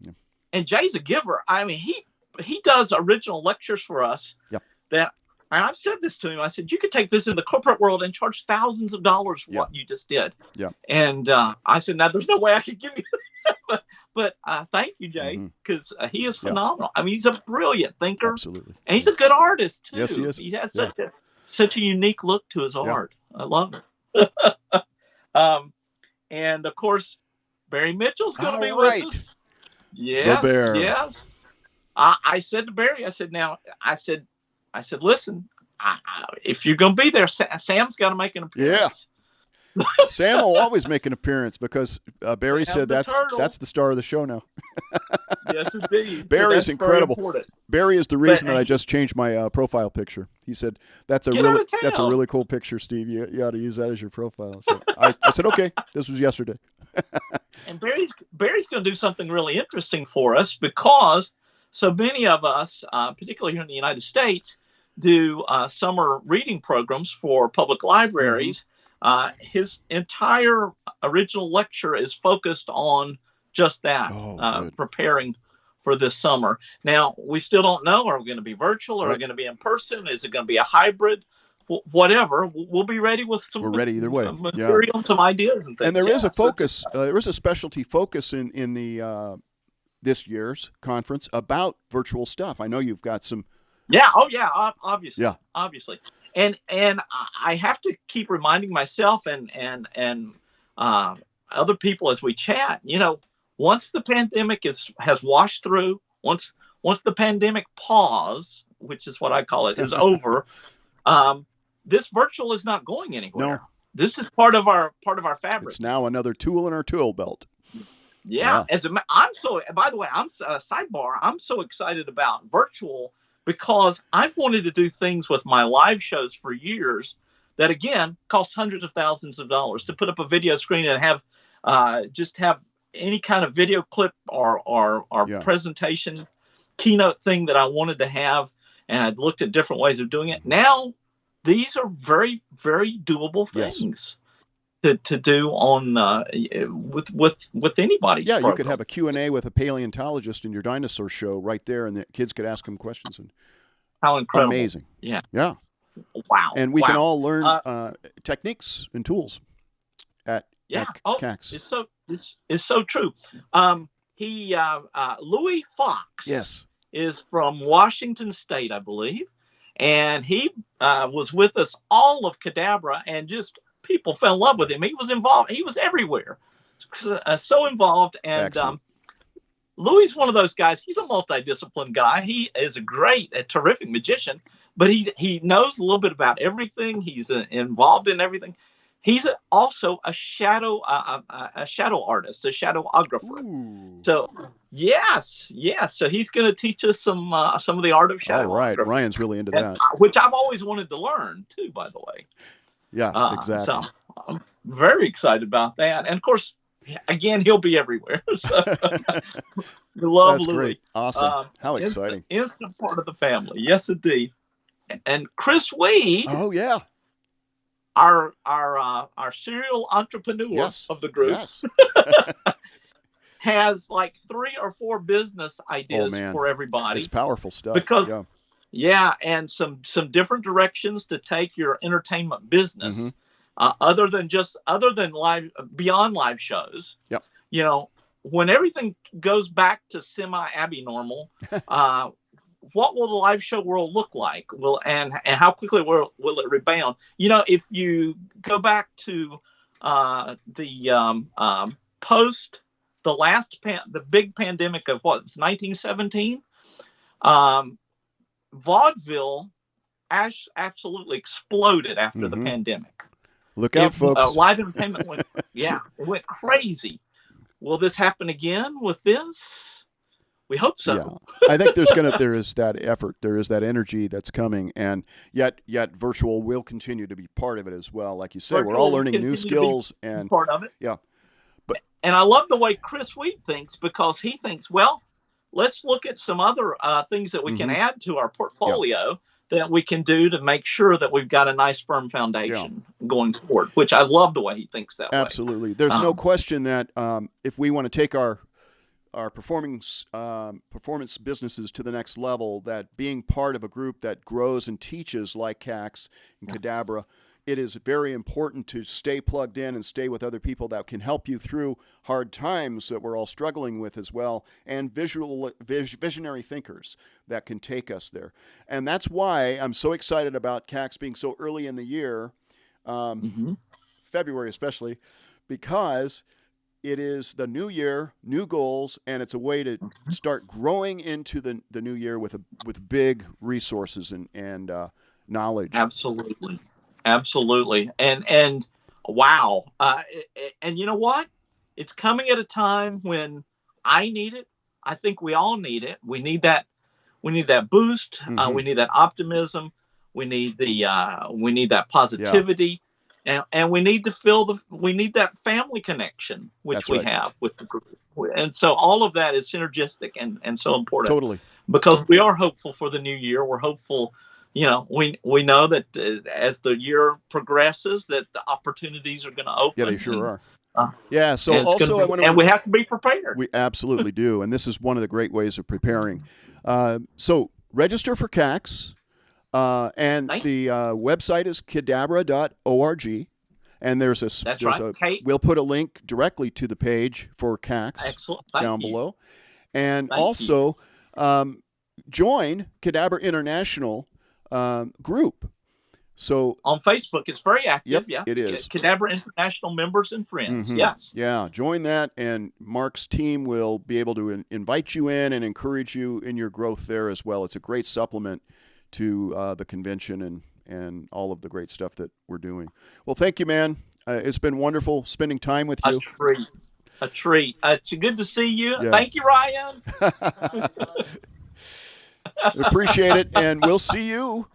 Yeah. And Jay's a giver. I mean, he does original lectures for us. Yep. And I've said this to him. I said, you could take this in the corporate world and charge thousands of dollars for what you just did. Yeah. And I said, now there's no way I could give you that. But thank you, Jay, because he is phenomenal. I mean, he's a brilliant thinker. Absolutely. And he's a good artist, too. Yes, he is. He has such a unique look to his art. I love it. And, of course, Barry Mitchell's going to be right. with us. Yes, The Bear. yes. I said to Barry, I said, listen, if you're going to be there, Sam's got to make an appearance. Sam will always make an appearance because Barry said the that's turtle. the star of the show now. Yes, indeed. Barry is So that's very incredible. important. Barry is the reason that I just changed my profile picture. He said that's a Get out really of town. cool picture, Steve. You ought to use that as your profile. So I said okay. This was yesterday. And Barry's going to do something really interesting for us because so many of us, particularly here in the United States, do summer reading programs for public libraries. His entire original lecture is focused on just that, preparing for this summer. Now, we still don't know, are we going to be virtual? Are we going to be in person? Is it going to be a hybrid? Whatever. We'll be ready with some We're ready either way. material and some ideas and things. And there is a so focus. There is a specialty focus in the this year's conference about virtual stuff. I know you've got some. Yeah. Oh, yeah. Obviously. Yeah. Obviously. And I have to keep reminding myself and other people as we chat. Once the pandemic has washed through, once the pandemic pause, which is what I call it, is over, this virtual is not going anywhere. No. This is part of our fabric. It's now another tool in our tool belt. Yeah. By the way, sidebar. I'm so excited about virtual because I've wanted to do things with my live shows for years that, again, cost hundreds of thousands of dollars to put up a video screen and have any kind of video clip or presentation keynote thing that I wanted to have. And I'd looked at different ways of doing it. Now, these are very, very doable things to do on with anybody's Yeah, program. you could have a Q&A with a paleontologist in your dinosaur show right there, and the kids could ask him questions. And how incredible! Amazing. Yeah. Yeah. Wow. And we can all learn techniques and tools at CACs. It's so true. Louis Fox is from Washington State, I believe, and he was with us all of Cadabra, and just people fell in love with him. He was involved. He was everywhere, so involved. And Louis is one of those guys. He's a multidisciplined guy. He is a terrific magician, but he knows a little bit about everything. He's involved in everything. He's also a shadow artist, a shadowographer. Ooh. So yes. So he's going to teach us some of the art of shadowography. All right, Ryan's really into that, which I've always wanted to learn too. By the way. Yeah, exactly. So I'm very excited about that, and of course, again, he'll be everywhere. So we love That's Louis. Great. Awesome. How exciting. Instant part of the family. Yes, indeed. And Chris Weed. Oh yeah. Our serial entrepreneur of the group has like 3 or 4 business ideas for everybody. It's powerful stuff. Because Yeah, and some different directions to take your entertainment business, other than live, beyond live shows. Yep. You know, when everything goes back to semi-abby normal, what will the live show world look like? And how quickly will it rebound? You know, if you go back to the post the big pandemic of what was 1917. Vaudeville absolutely exploded after the pandemic. Look out, folks. Live entertainment it went crazy. Will this happen again with this? We hope so. Yeah. I think there is that effort, there is that energy that's coming, and yet virtual will continue to be part of it as well. Like you say, we're all learning new skills and part of it. Yeah. And I love the way Chris Wheat thinks, because he thinks, well, let's look at some other things that we can add to our portfolio that we can do to make sure that we've got a nice firm foundation going forward, which I love the way he thinks that way. Absolutely. There's no question that if we want to take our performance businesses to the next level, that being part of a group that grows and teaches like CAX and Cadabra, it is very important to stay plugged in and stay with other people that can help you through hard times that we're all struggling with as well, and visionary thinkers that can take us there. And that's why I'm so excited about CAX being so early in the year, February especially, because it is the new year, new goals, and it's a way to start growing into the new year with big resources and knowledge. Absolutely. And wow. And you know what? It's coming at a time when I need it. I think we all need it. We need that boost. We need that optimism. We need that positivity. Yeah. And we need to we need that family connection, which we have with the group. And so all of that is synergistic and so important. Totally. Because we are hopeful for the new year. We're hopeful. You know, we know that as the year progresses, that the opportunities are going to open. Yeah, they sure are. So also, we have to be prepared. We absolutely do, and this is one of the great ways of preparing. So register for CAX, and the website is cadabra.org, and we'll put a link directly to the page for CAX down below, and also join Cadabra International group. So on Facebook, it's very active. Yep, it is. Cadabra International members and friends. Yes. Yeah, join that, and Mark's team will be able to invite you in and encourage you in your growth there as well. It's a great supplement to the convention and all of the great stuff that we're doing. Well, thank you, man. It's been wonderful spending time with you. A treat. It's good to see you. Yeah. Thank you, Ryan. Appreciate it, and we'll see you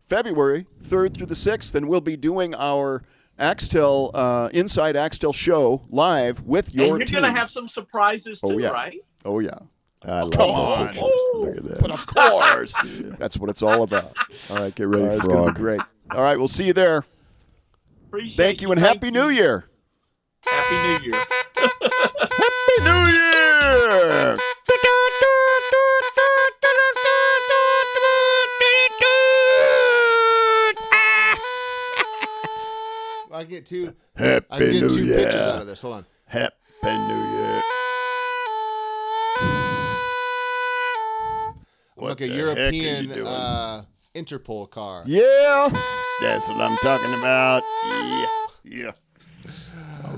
February 3rd through the 6th, and we'll be doing our Axtell Inside Axtell show live with your team. And you're going to have some surprises too, right? Oh, yeah. Come on. Look at that. But of course. That's what it's all about. All right, get ready for it. It's going to be great. All right, we'll see you there. Thank you, and Happy New Year. Happy New Year. Happy New Year. I get two Happy New Year. pictures out of this. Hold on. Happy New Year. Like a European Interpol car. Yeah. That's what I'm talking about. Yeah.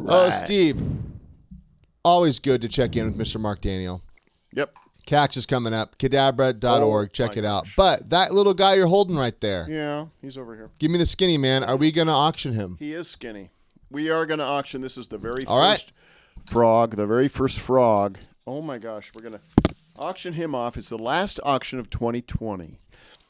Oh, Steve. Always good to check in with Mr. Mark Daniel. Yep. CAX is coming up. Cadabra.org. Check it out. But that little guy you're holding right there. Yeah, he's over here. Give me the skinny man. Are we going to auction him? He is skinny. We are going to auction. This is the very first frog. The very first frog. Oh, my gosh. We're going to auction him off. It's the last auction of 2020.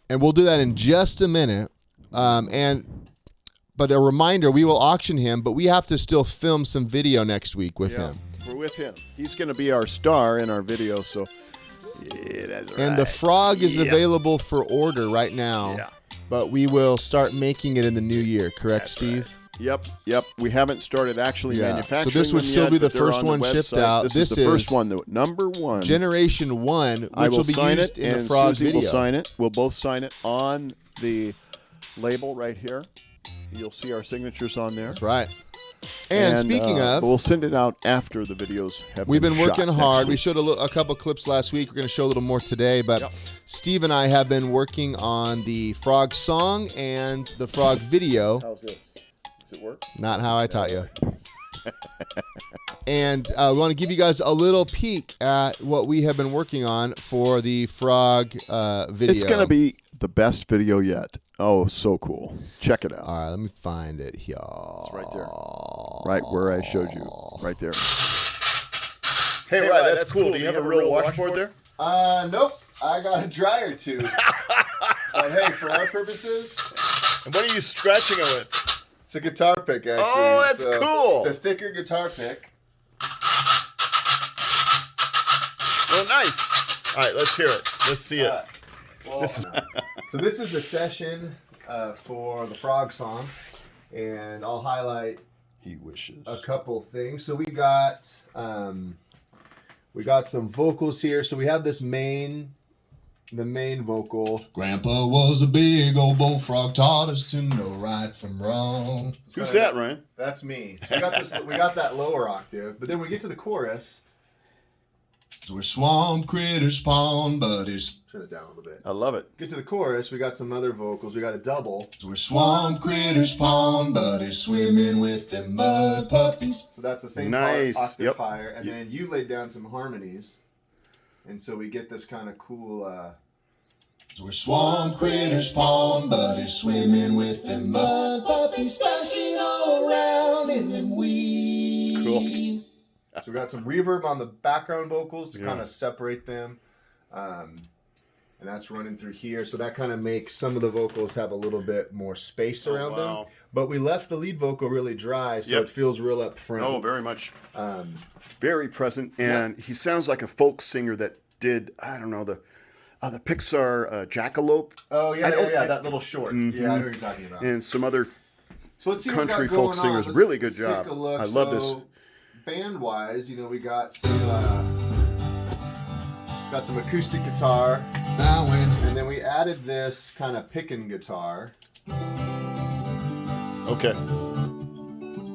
And we'll do that in just a minute. But a reminder, we will auction him, but we have to still film some video next week with him. We're with him. He's going to be our star in our video, so... Yeah, that's right. And the frog is available for order right now, but we will start making it in the new year. Correct, Steve? Yep. We haven't started actually manufacturing. So this would them still yet, be the but they're first on the one shipped website. out. This is the first one, the number one. Generation 1, which I will will be sign used it, in the and Frog Susie video. will sign it. We'll both sign it on the label right here. You'll see our signatures on there. That's right. And speaking of, we'll send it out after the videos have we've been working shot hard. next We week. showed a couple clips last week. We're going to show a little more today. But Steve and I have been working on the Frog song and the Frog video. How's this? Does it work? Not how I taught you. And we want to give you guys a little peek at what we have been working on for the Frog video. It's going to be the best video yet. Oh, so cool. Check it out. All right, let me find it here. It's right there. Right where I showed you. Right there. Hey, Ryan, that's cool. Do you have a real washboard there? Nope. I got a dryer too. But hey, for our purposes, And what are you scratching it with? it's a guitar pick, actually. Oh, that's cool. It's a thicker guitar pick. Oh, nice. All right, let's hear it. Let's see it. So this is the session for the Frog song, and I'll highlight He wishes. a couple things. So we got some vocals here. So we have this the main vocal. Grandpa was a big old bullfrog, taught us to know right from wrong. Who's that, Ryan? That's me. So we got that lower octave, but then we get to the chorus. We're swamp critters pawn buddies. Turn it down a little bit. I love it. Get to the chorus, we got some other vocals. We got a double. We're swamp critters pawn buddies, swimming with them mud puppies. So that's the same Nice. part, octave Yep. higher. And then you laid down some harmonies. And so we get this kind of cool... We're swamp critters pawn buddies, swimming with them mud puppies, splashing all around in them weeds. Cool. So we got some reverb on the background vocals to kind of separate them. And that's running through here. So that kind of makes some of the vocals have a little bit more space around them. But we left the lead vocal really dry, so it feels real up front. Oh, very much. Very present. And he sounds like a folk singer that did, I don't know, the Pixar Jackalope. Oh, yeah, that little short. Yeah, I know what you're talking about. And some other So let's see what we country got folk going singers. on. Really good Let's job. take a look. I love this. Band-wise, we got some acoustic guitar, and then we added this kind of picking guitar. Okay.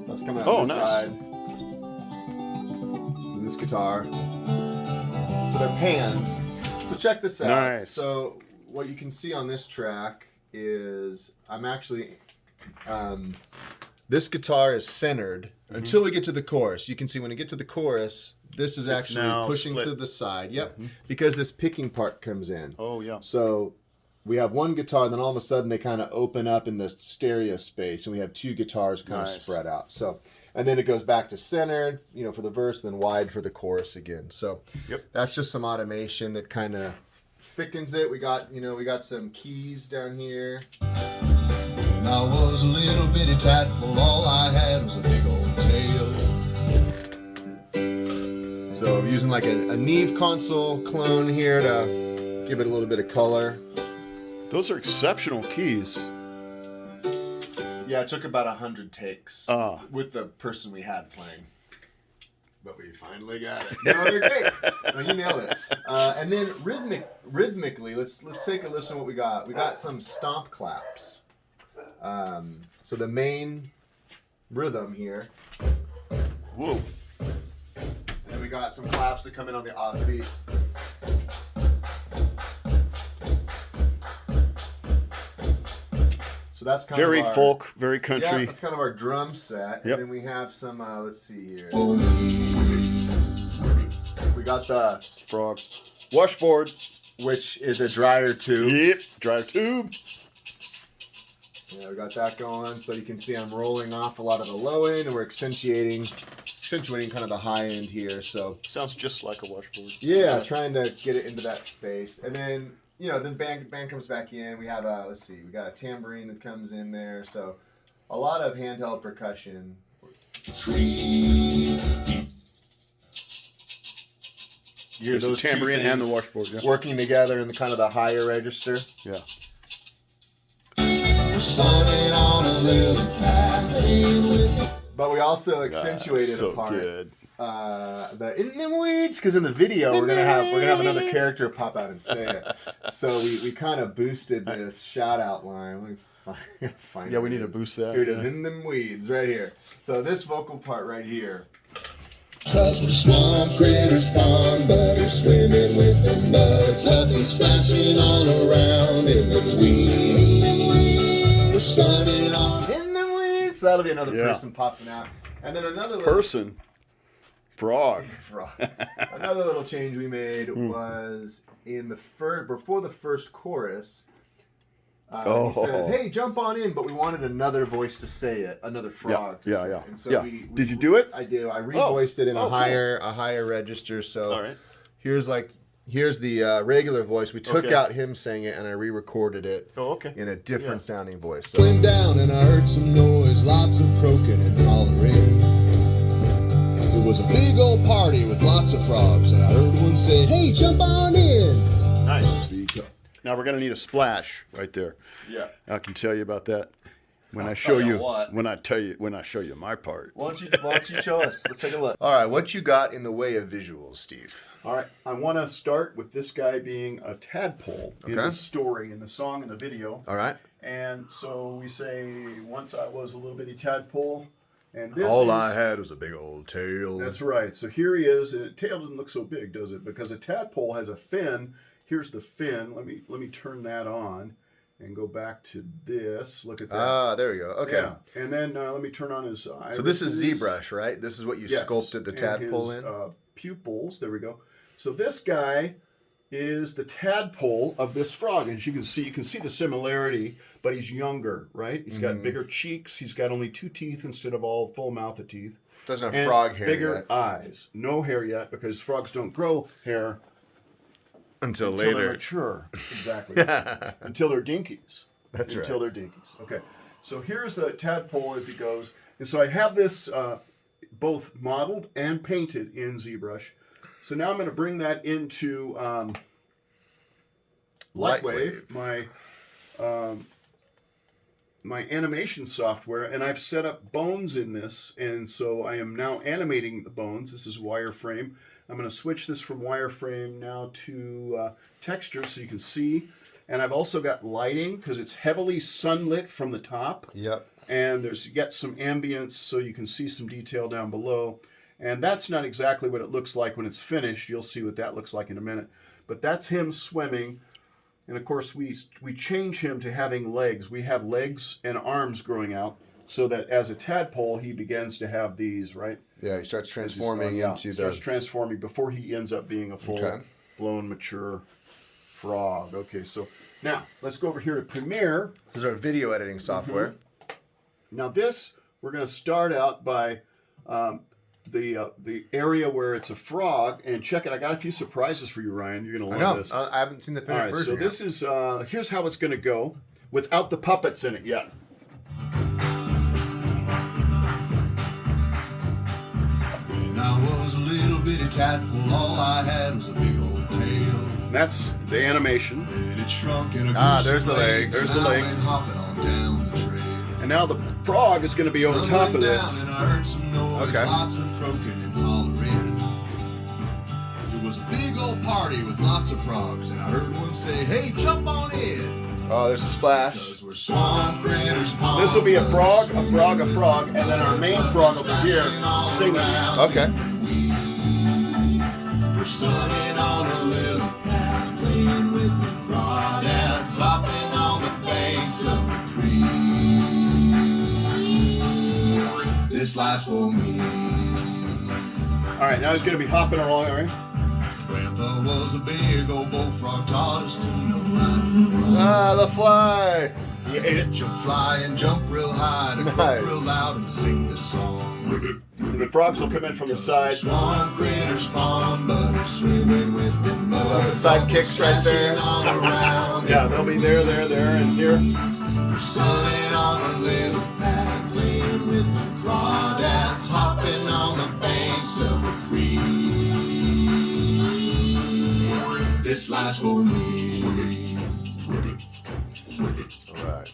That's coming out on this nice. side. And this guitar. So they're pans. So check this out. Nice. So what you can see on this track is I'm actually this guitar is centered until we get to the chorus. You can see when we get to the chorus, this is actually now pushing split. to the side. Yep. Because this picking part comes in. Oh, yeah. So we have one guitar, then all of a sudden they kind of open up in the stereo space, and we have two guitars kind of spread out. So, and then it goes back to centered, for the verse, then wide for the chorus again. So that's just some automation that kind of thickens it. We got some keys down here. When I was a little bitty tadpole, all I had was a big old tail. So I'm using like a Neve console clone here to give it a little bit of color. Those are exceptional keys. Yeah, it took about 100 takes with the person we had playing. But we finally got it. No, they're great. No, you nailed it. And then rhythmically, let's take a listen to what we got. We got some stomp claps. So the main rhythm here. Whoa. And we got some claps that come in on the offbeat. So that's kind Very of our, folk, very country. Yeah, that's kind of our drum set. Yep. And then we have some, let's see here. We got the Frog. Washboard. which is a dryer tube. Yep. Dryer tube. Yeah, we got that going. So you can see I'm rolling off a lot of the low end, and we're accentuating kind of the high end here. So Sounds just like a washboard. yeah, trying to get it into that space. And then, then band comes back in. We have we got a tambourine that comes in there. So a lot of handheld percussion. Here's the tambourine and the washboard. Yeah. Working together in the kind of the higher register. Yeah. Sunning on a But we also accentuated so a part. good. The in them weeds, because in the video we're gonna have another character pop out and say it. So we kind of boosted this shout out line. Let me find Yeah, we it. need to boost that. Here it is, in them weeds, right here. So this vocal part right here. Cause we're swamp critters, pond butters, swimming with the mud, fluffy splashing all around in the weeds. We're sunning off. In them weeds. So that'll be another Yeah. person popping out. And then another little Person. Frog. Another little change we made was in the before the first chorus. He says, "Hey, jump on in," but we wanted another voice to say it, another frog. to say it. And so Did you do it? I do. I revoiced it in a higher register. So All right. here's the regular voice. We took out him saying it, and I re-recorded it in a different sounding voice. So. Went down and I heard some noise, lots of croaking and hollering. It was a big old party with lots of frogs, and I heard one say, "Hey, jump on in." Nice. Now we're gonna need a splash right there. Yeah. I can tell you about that when I show you. what? When I show you my part. Why don't you show us? Let's take a look. All right, what you got in the way of visuals, Steve? All right, I want to start with this guy being a tadpole in the story, in the song, in the video. All right. And so we say, once I was a little bitty tadpole, and this I had was a big old tail. That's right. So here he is, and tail doesn't look so big, does it? Because a tadpole has a fin. Here's the fin. Let me turn that on and go back to this. Look at that. Ah, there we go. Okay. Yeah. And then let me turn on his irises. So this is ZBrush, right? This is what you sculpted the tadpole and his, in? Pupils. There we go. So this guy is the tadpole of this frog. As you can see the similarity, but he's younger, right? He's got bigger cheeks. He's got only 2 teeth instead of all full mouth of teeth. Doesn't have and frog hair bigger yet. eyes. No hair yet, because frogs don't grow hair Until they're later. mature. Exactly. Until they're dinkies. That's Until right. they're dinkies. Okay. So here's the tadpole as he goes. And so I have this both modeled and painted in ZBrush. So now I'm going to bring that into Lightwave, my animation software, and I've set up bones in this, and so I am now animating the bones. This is wireframe. I'm going to switch this from wireframe now to texture so you can see. And I've also got lighting because it's heavily sunlit from the top. Yep. And you get some ambience so you can see some detail down below. And that's not exactly what it looks like when it's finished. You'll see what that looks like in a minute. But that's him swimming. And of course, we change him to having legs. We have legs and arms growing out so that as a tadpole, he begins to have these, right? Yeah, he starts transforming into starts transforming before he ends up being a full-blown, mature frog. Okay, so now let's go over here to Premiere. This is our video editing software. Now this, we're going to start out by the area where it's a frog, and check it. I got a few surprises for you, Ryan. You're going to love this. I haven't seen the finished version. So yet. this is here's how it's going to go without the puppets in it yet. When I was a little bitty tadpole, all I had was a big old tail. And that's the animation. And it shrunk in a there's the leg. There's the I leg. went hopping on down the trail. And now the frog is going to be over top of this. And I heard some noise, Okay. lots of croaking and hollering. It was a big old party with lots of frogs, and I heard one say, "Hey, jump on in." Oh, there's a splash. 'Cause we're swamp critters, This will be a frog, a frog, a frog, and then our main frog over here singing. Okay. We're sunning on a little path, playing with the crawdads, hopping on the banks of the creek. This life's for me. All right, now he's going to be hopping along, all right? Grandpa was a big old bullfrog, taught us to know how to run. Ah, the fly. He ate you fly and jump real high, to Nice. croak real loud and sing this song. And the frogs will come in from the side. Swamp critters, spawn butter, swimming with the mud. The side kicks right there. Yeah, they'll be there, and here. We're sunning on a little path, playing with the crawdads, hopping on the banks of the creek. This life's for me. All right.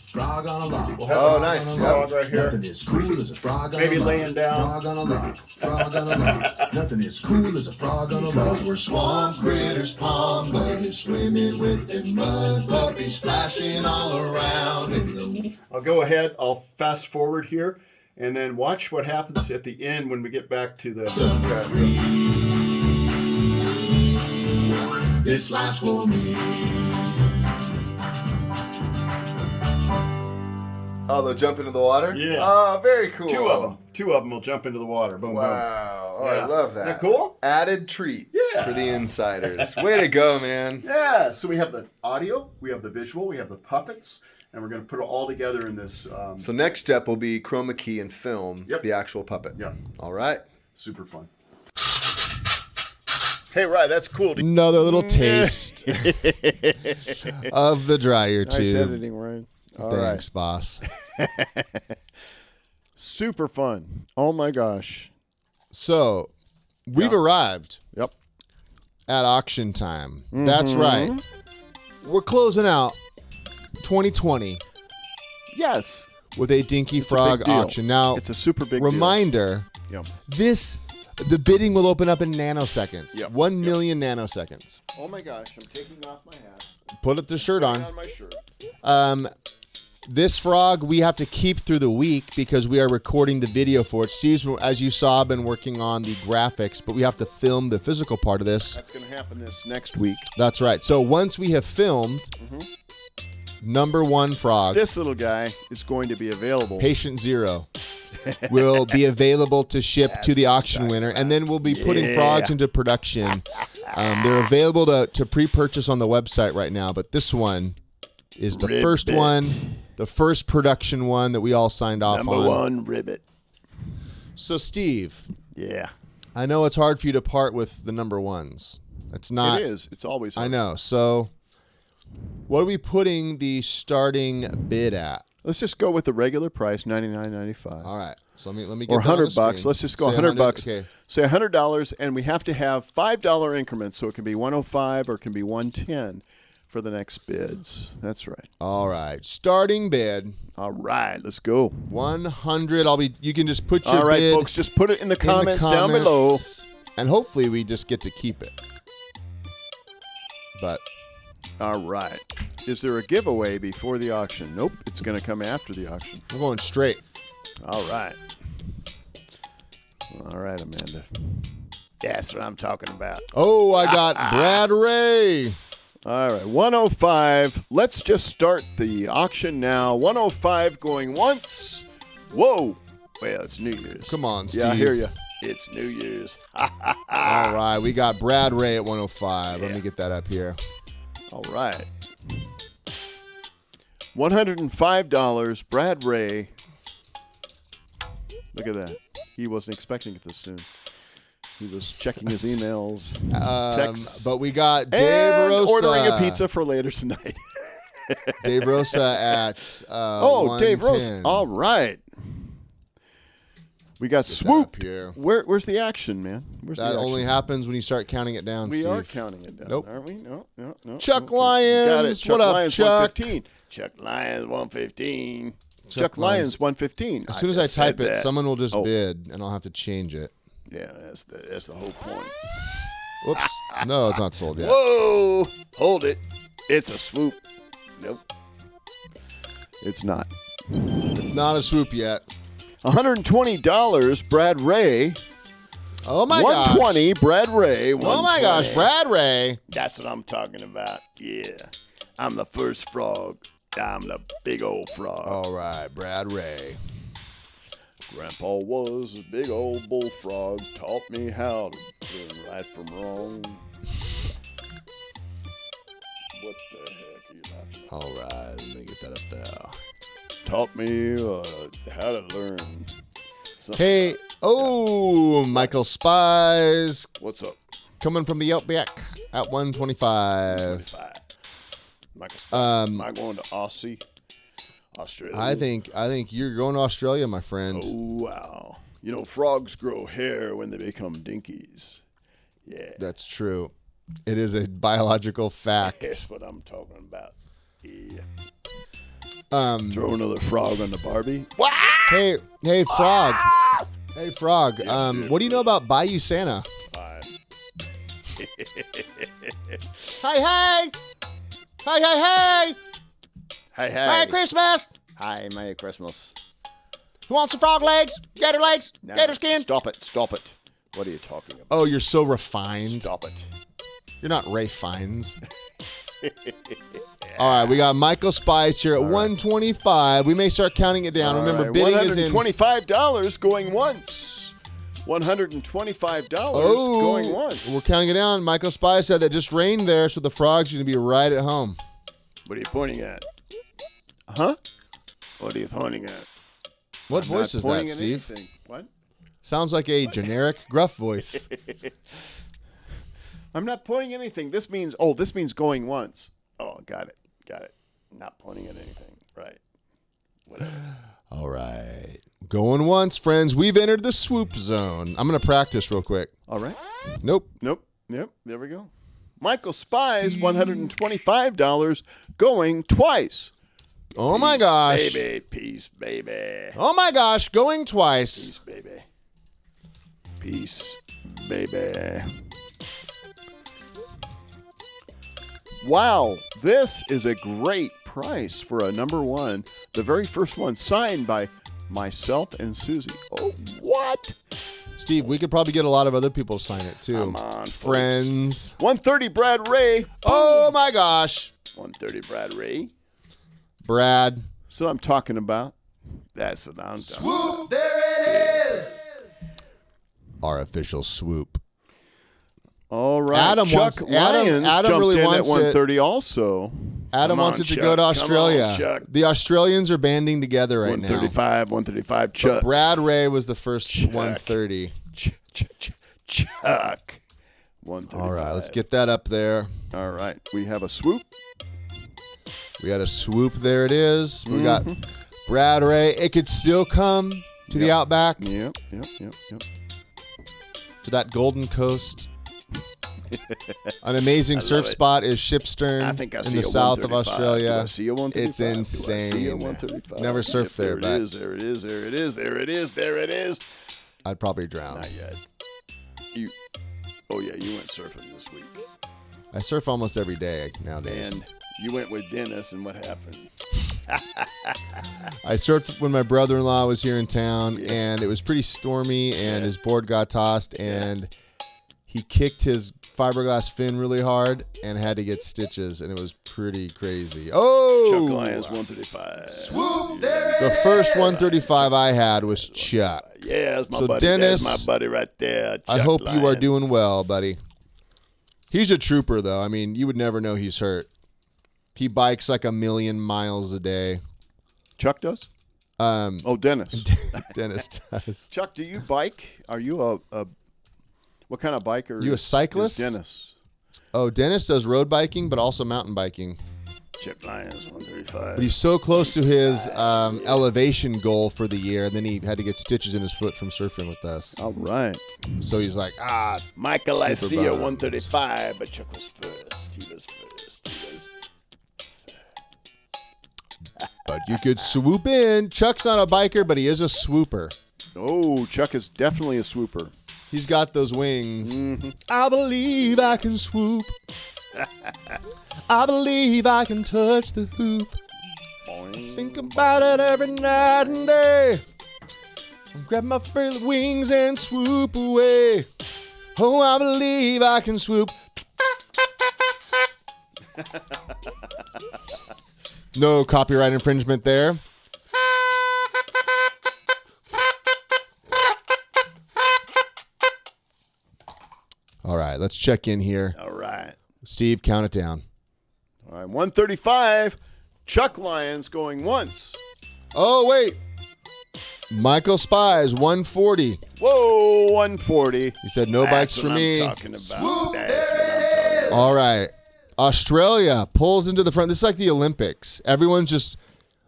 Frog on Oh, nice. Frog right here. Nothing is cool as a frog on Maybe a log. laying down. Frog on a log. Frog on a log. Nothing is cool as a frog on a log. Because we're swamp critters, pond buggers, swimming within mud puppies, splashing all around in the... I'll go ahead. I'll fast forward here, and then watch what happens at the end when we get back to the. This life's for me. Oh, they'll jump into the water? Yeah. Oh, very cool. Two of them will jump into the water. Boom, Wow. Oh, Yeah. I love that. Isn't that cool? Added treats Yeah. for the insiders. Way to go, man. boom. Yeah. So we have the audio, we have the visual, we have the puppets, and we're going to put it all together in this. So next step will be chroma key and film Yep. the actual puppet. Yeah. All right. Super fun. Hey, Ryan, that's cool. Another little taste of the dryer Nice tube. editing, Ryan. All Thanks, boss. right. Super fun. Oh my gosh. So, we've arrived Yep. at auction time. That's right. We're closing out 2020 Yes. with a Dinky It's a Frog big deal. auction. Now, It's a super big reminder, deal. the bidding will open up in nanoseconds. Yep. 1 million nanoseconds. Oh my gosh, I'm taking off my hat. Put the shirt Putting on. on my shirt. This frog we have to keep through the week because we are recording the video for it. Steve's, as you saw, been working on the graphics, but we have to film the physical part of this. That's going to happen this next week. That's right. So once we have filmed number one frog, This little guy is going to be available. patient zero, will be available to ship to the auction winner, and then we'll be putting frogs into production. They're available to pre-purchase on the website right now, but this one is the first one, the first production one that we all signed off Number on. one ribbit. So, Steve, Yeah. I know it's hard for you to part with the number ones. It's not. It is. It's always I hard. know. So, what are we putting the starting bid at? Let's just go with the regular price, $99.95. All right. So let me get Or that on the $100 bucks. screen. Let's just go Say $100. Okay. Say $100, and we have to have $5 increments, so it can be 105 or it can be 110 for the next bids. That's right. All right. Starting bid All right, let's go. 100. You can just put your All right, bid folks, just put it in the in the comments down below. comments, and hopefully we just get to keep it. But All right. Is there a giveaway before the auction? Nope, it's going to come after the auction. we're going straight. All right. All right, Amanda. That's what I'm talking about. Oh, I got Brad Ray. All right, 105. Let's just start the auction now. 105 going once. Whoa. Well, it's New Year's. Come on, Steve. Yeah, I hear you. It's New Year's. All right. We got Brad Ray at 105. Let me get that up here. All right. $105. Brad Ray. Look at that. He wasn't expecting it this soon. He was checking his emails, texts, But we got Dave and Rosa. ordering a pizza for later tonight. Dave Rosa at Dave Rosa. 110. All right. We got Get that Swoop. up here. Where's the action, man? Where's That the action? only happens when you start counting it down, We Steve. are counting it down, Nope. aren't we? No. Chuck no. Lyons. Got it. Chuck What up, Lyons, Chuck? 115. Chuck Lyons, 115. Chuck Lyons, 115. As soon as I just type said it, that. someone will just Oh. bid, and I'll have to change it. Yeah, that's the whole point. Whoops. No, it's not sold yet. Whoa! Hold it. It's a swoop. Nope. It's not. It's not a swoop yet. $120, Brad Ray. Oh my gosh. 120, Brad Ray. Oh my gosh, 120. Brad Ray. That's what I'm talking about. Yeah. I'm the first frog. I'm the big old frog. All right, Brad Ray. Grandpa was a big old bullfrog. Taught me how to learn right from wrong. What the heck are you laughing at? All right, let me get that up there. Taught me how to learn. something. Hey, oh, Michael Spies What's up? coming from the Outback at 125. Michael, Um, am I going to Aussie? Australia? I think you're going to Australia, my friend. Oh, wow. You know, frogs grow hair when they become dinkies. Yeah. That's true. It is a biological fact. That's what I'm talking about. Yeah. Throw another frog on the Barbie. Hey, Frog. Hey, Frog. What do you know about Bayou Santa? Hey! Hey! Hey. Merry Christmas! Hi, Merry Christmas. Who wants some frog legs? Gator legs? No, Gator skin? Stop it. What are you talking about? Oh, you're so refined. Stop it. You're not Ray Fiennes. All right, we got Michael Spice here at 125. We may start counting it down. Remember, bidding is in... $125 going once. $125 going once. We're counting it down. Michael Spice said that just rained there, so the frog's going to be right at home. What are you pointing at? Huh? What are you pointing at? What voice is that, Steve? What? Sounds like a generic gruff voice. I'm not pointing at anything. This means going once. Oh, got it. Not pointing at anything. Right. Whatever. All right. Going once, friends. We've entered the swoop zone. I'm going to practice real quick. All right. Nope. Yep. There we go. Michael Spies, $125 going twice. Oh, my gosh. Peace, baby. Oh, my gosh. Going twice. Peace, baby. Wow, this is a great price for a number one. The very first one signed by myself and Susie. Oh, what? Steve, we could probably get a lot of other people to sign it, too. Come on, friends. Folks. 130 Brad Ray. Oh, my gosh. 130 Brad Ray. Brad. That's what I'm talking about. That's what I'm talking about. Swoop, there it is. Our official swoop. All right. Adam Chuck Lyons jumped really in wants at 130 also. Adam wants it to go to Australia. On, Chuck. The Australians are banding together right 135, Chuck. But Brad Ray was the first 130. Chuck. 135. All right, let's get that up there. All right. We have a swoop. We got a swoop. There it is. We got Brad Ray. It could still come to the Outback. Yep. To that Golden Coast. An amazing surf spot is Shipstern in the south of Australia. I see a 135? It's insane. I see a 135? Never surfed there, but there it is. I'd probably drown. Not yet. You went surfing this week. I surf almost every day nowadays. And you went with Dennis, and what happened? I surfed when my brother-in-law was here in town, and it was pretty stormy, and his board got tossed, and he kicked his fiberglass fin really hard and had to get stitches, and it was pretty crazy. Oh! Chuck Lyons, 135. Swoop, there The first 135 I had was Chuck. Yeah, that's my So buddy. Dennis, that's my buddy right there. Chuck I hope Lyons. you are doing well, buddy. He's a trooper, though. I mean, you would never know he's hurt. He bikes like 1,000,000 miles a day. Chuck does? Dennis. Dennis does. Chuck, do you bike? Are you a what kind of biker? You a cyclist? Is Dennis. Oh, Dennis does road biking, but also mountain biking. Chuck Lyons, 135. But he's so close to his elevation goal for the year, and then he had to get stitches in his foot from surfing with us. All right. So he's like, Michael, I super see you, bummed. 135, but Chuck was first. He was first. But you could swoop in. Chuck's not a biker, but he is a swooper. Oh, Chuck is definitely a swooper. He's got those wings. I believe I can swoop. I believe I can touch the hoop. Think about it every night and day. Grab my wings and swoop away. Oh, I believe I can swoop. No copyright infringement there. All right, let's check in here. All right. Steve, count it down. All right, 135. Chuck Lyons going once. Oh, wait. Michael Spies, 140. Whoa, 140. He said no bikes for me. That's what I'm talking about. All right. Australia pulls into the front. This is like the Olympics. Everyone's just,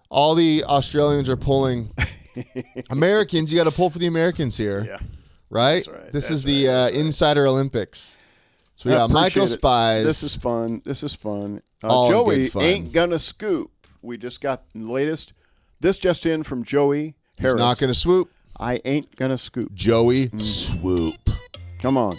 all the Australians are pulling. Americans, you got to pull for the Americans here. Yeah. Right? That's right. This That's is the right. Insider Olympics. So we I got Michael appreciate it. Spies. This is fun. All Joey good fun. ain't gonna scoop. We just got the latest. This just in from Joey Harris. He's not going to swoop. I ain't going to scoop. Joey swoop. Come on.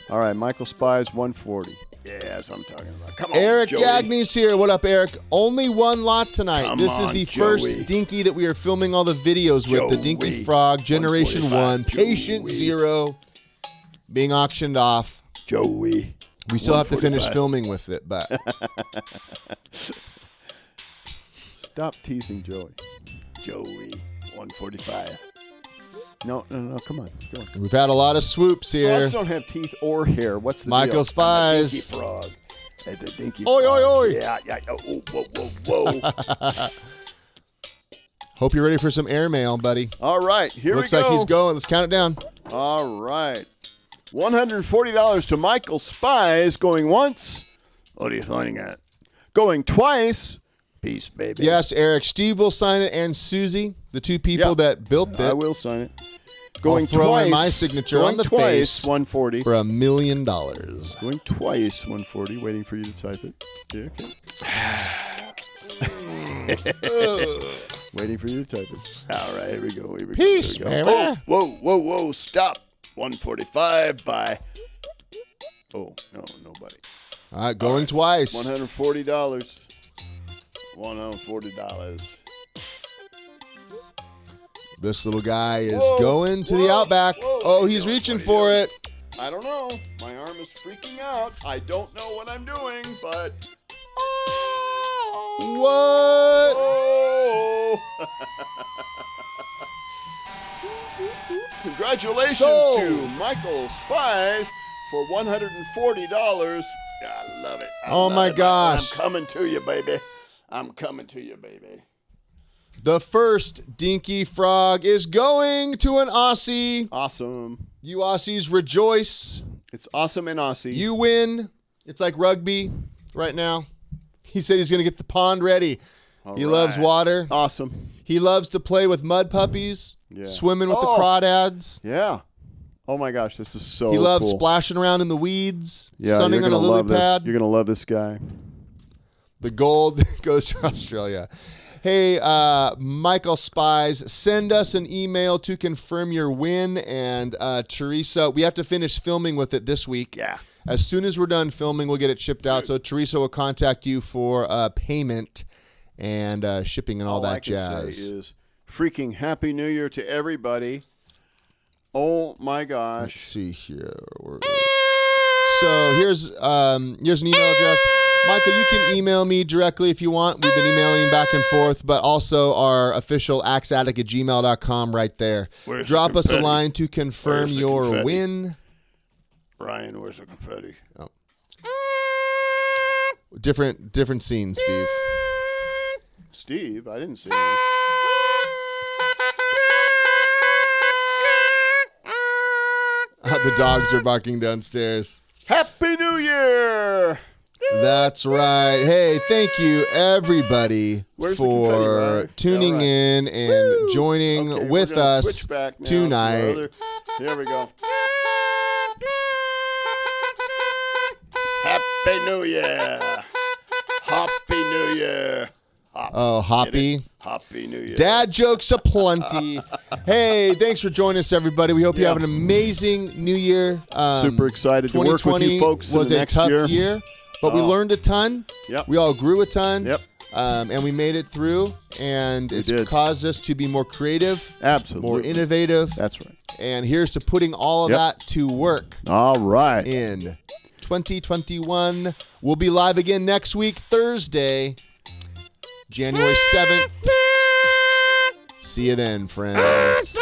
All right, Michael Spies 140. Yeah, that's what I'm talking about. Come on, Eric Joey. Gagney's here. What up, Eric? Only one lot tonight. Come this is on, the Joey. first Dinky that we are filming all the videos with. The Dinky Joey. Frog, Generation 1, 145, Patient Joey. 0, being auctioned off. Joey. We still have to finish 145. filming with it, but Stop teasing Joey. Joey 145. No, come on. Go on. we've had a lot of swoops here. Frogs don't have teeth or hair. What's the Michael deal? Spies. Dinky frog. At the dinky Oi, frog. oi, oi. Yeah. Oh, whoa. Hope you're ready for some airmail, buddy. All right, here Looks we go. like he's going. Let's count it down. All right. $140 to Michael Spies going once. What are you throwing at? Going twice. Peace, baby. Yes, Eric. Steve will sign it, and Susie, the two people Yeah. that built it, I will sign it. Going throw twice. in my signature going on the twice, face 140. for $1 million. Going twice, 140. Waiting for you to type it. Yeah, okay. Waiting for you to type it. All right, here we go. Peace, Here we go. baby. Whoa, stop. 145 by. Oh, no, nobody. All right, going twice. $140. $140. This little guy is Whoa, going to the whoa, outback. whoa. Oh, What are he's you doing? reaching What are for you it. I don't know. My arm is freaking out. I don't know what I'm doing, but. What? Oh! Congratulations Sold. to Michael Spies for $140. I love it. I Oh, love my it, Michael. gosh. I'm coming to you, baby. I'm coming to you, baby. The first Dinky Frog is going to an Aussie. Awesome. You Aussies rejoice. It's awesome and Aussie. You win. It's like rugby right now. He said he's going to get the pond ready. He loves right. water. Awesome. He loves to play with mud puppies, Yeah. swimming with the Oh. crawdads. Yeah. Oh my gosh, this is so He loves cool. splashing around in the weeds, Yeah, sunning you're on a gonna lily love this. pad. You're gonna love this guy. The gold goes to Australia. Hey, Michael Spies, send us an email to confirm your win. And Teresa, we have to finish filming with it this week. Yeah. As soon as we're done filming, we'll get it shipped out. So Teresa will contact you for payment and shipping and all that I can jazz. say is freaking Happy New Year to everybody. Oh my Let's gosh. see here. So here's an email address. Michael, you can email me directly if you want. We've been emailing back and forth, but also our official axaddict@gmail.com right there. Where's the Drop us a confetti? line to confirm Where's the your confetti? win. Brian, where's the confetti? Different scenes, Steve. Steve, I didn't see any. The dogs are barking downstairs. Happy New Year! That's right. Hey, thank you everybody Where's the confetti, for Ryan? tuning All right. in and joining Okay, with we're gonna us switch back now to our tonight. other- Here we go. Happy New Year! Happy New Year! Oh, Hoppy. Happy New Year! Dad jokes aplenty. Hey, thanks for joining us, everybody. We hope you Yeah. have an amazing new year. Super excited to work with 2020 you folks in was the a next tough year. year, but we Oh. learned a ton. Yep. We all grew a ton. Yep. And we made it through, and it's did. caused us to be more creative, Absolutely. more innovative. That's right. And here's to putting all of Yep. that to work All right. in 2021. We'll be live again next week, Thursday, January 7th. See you then, friends.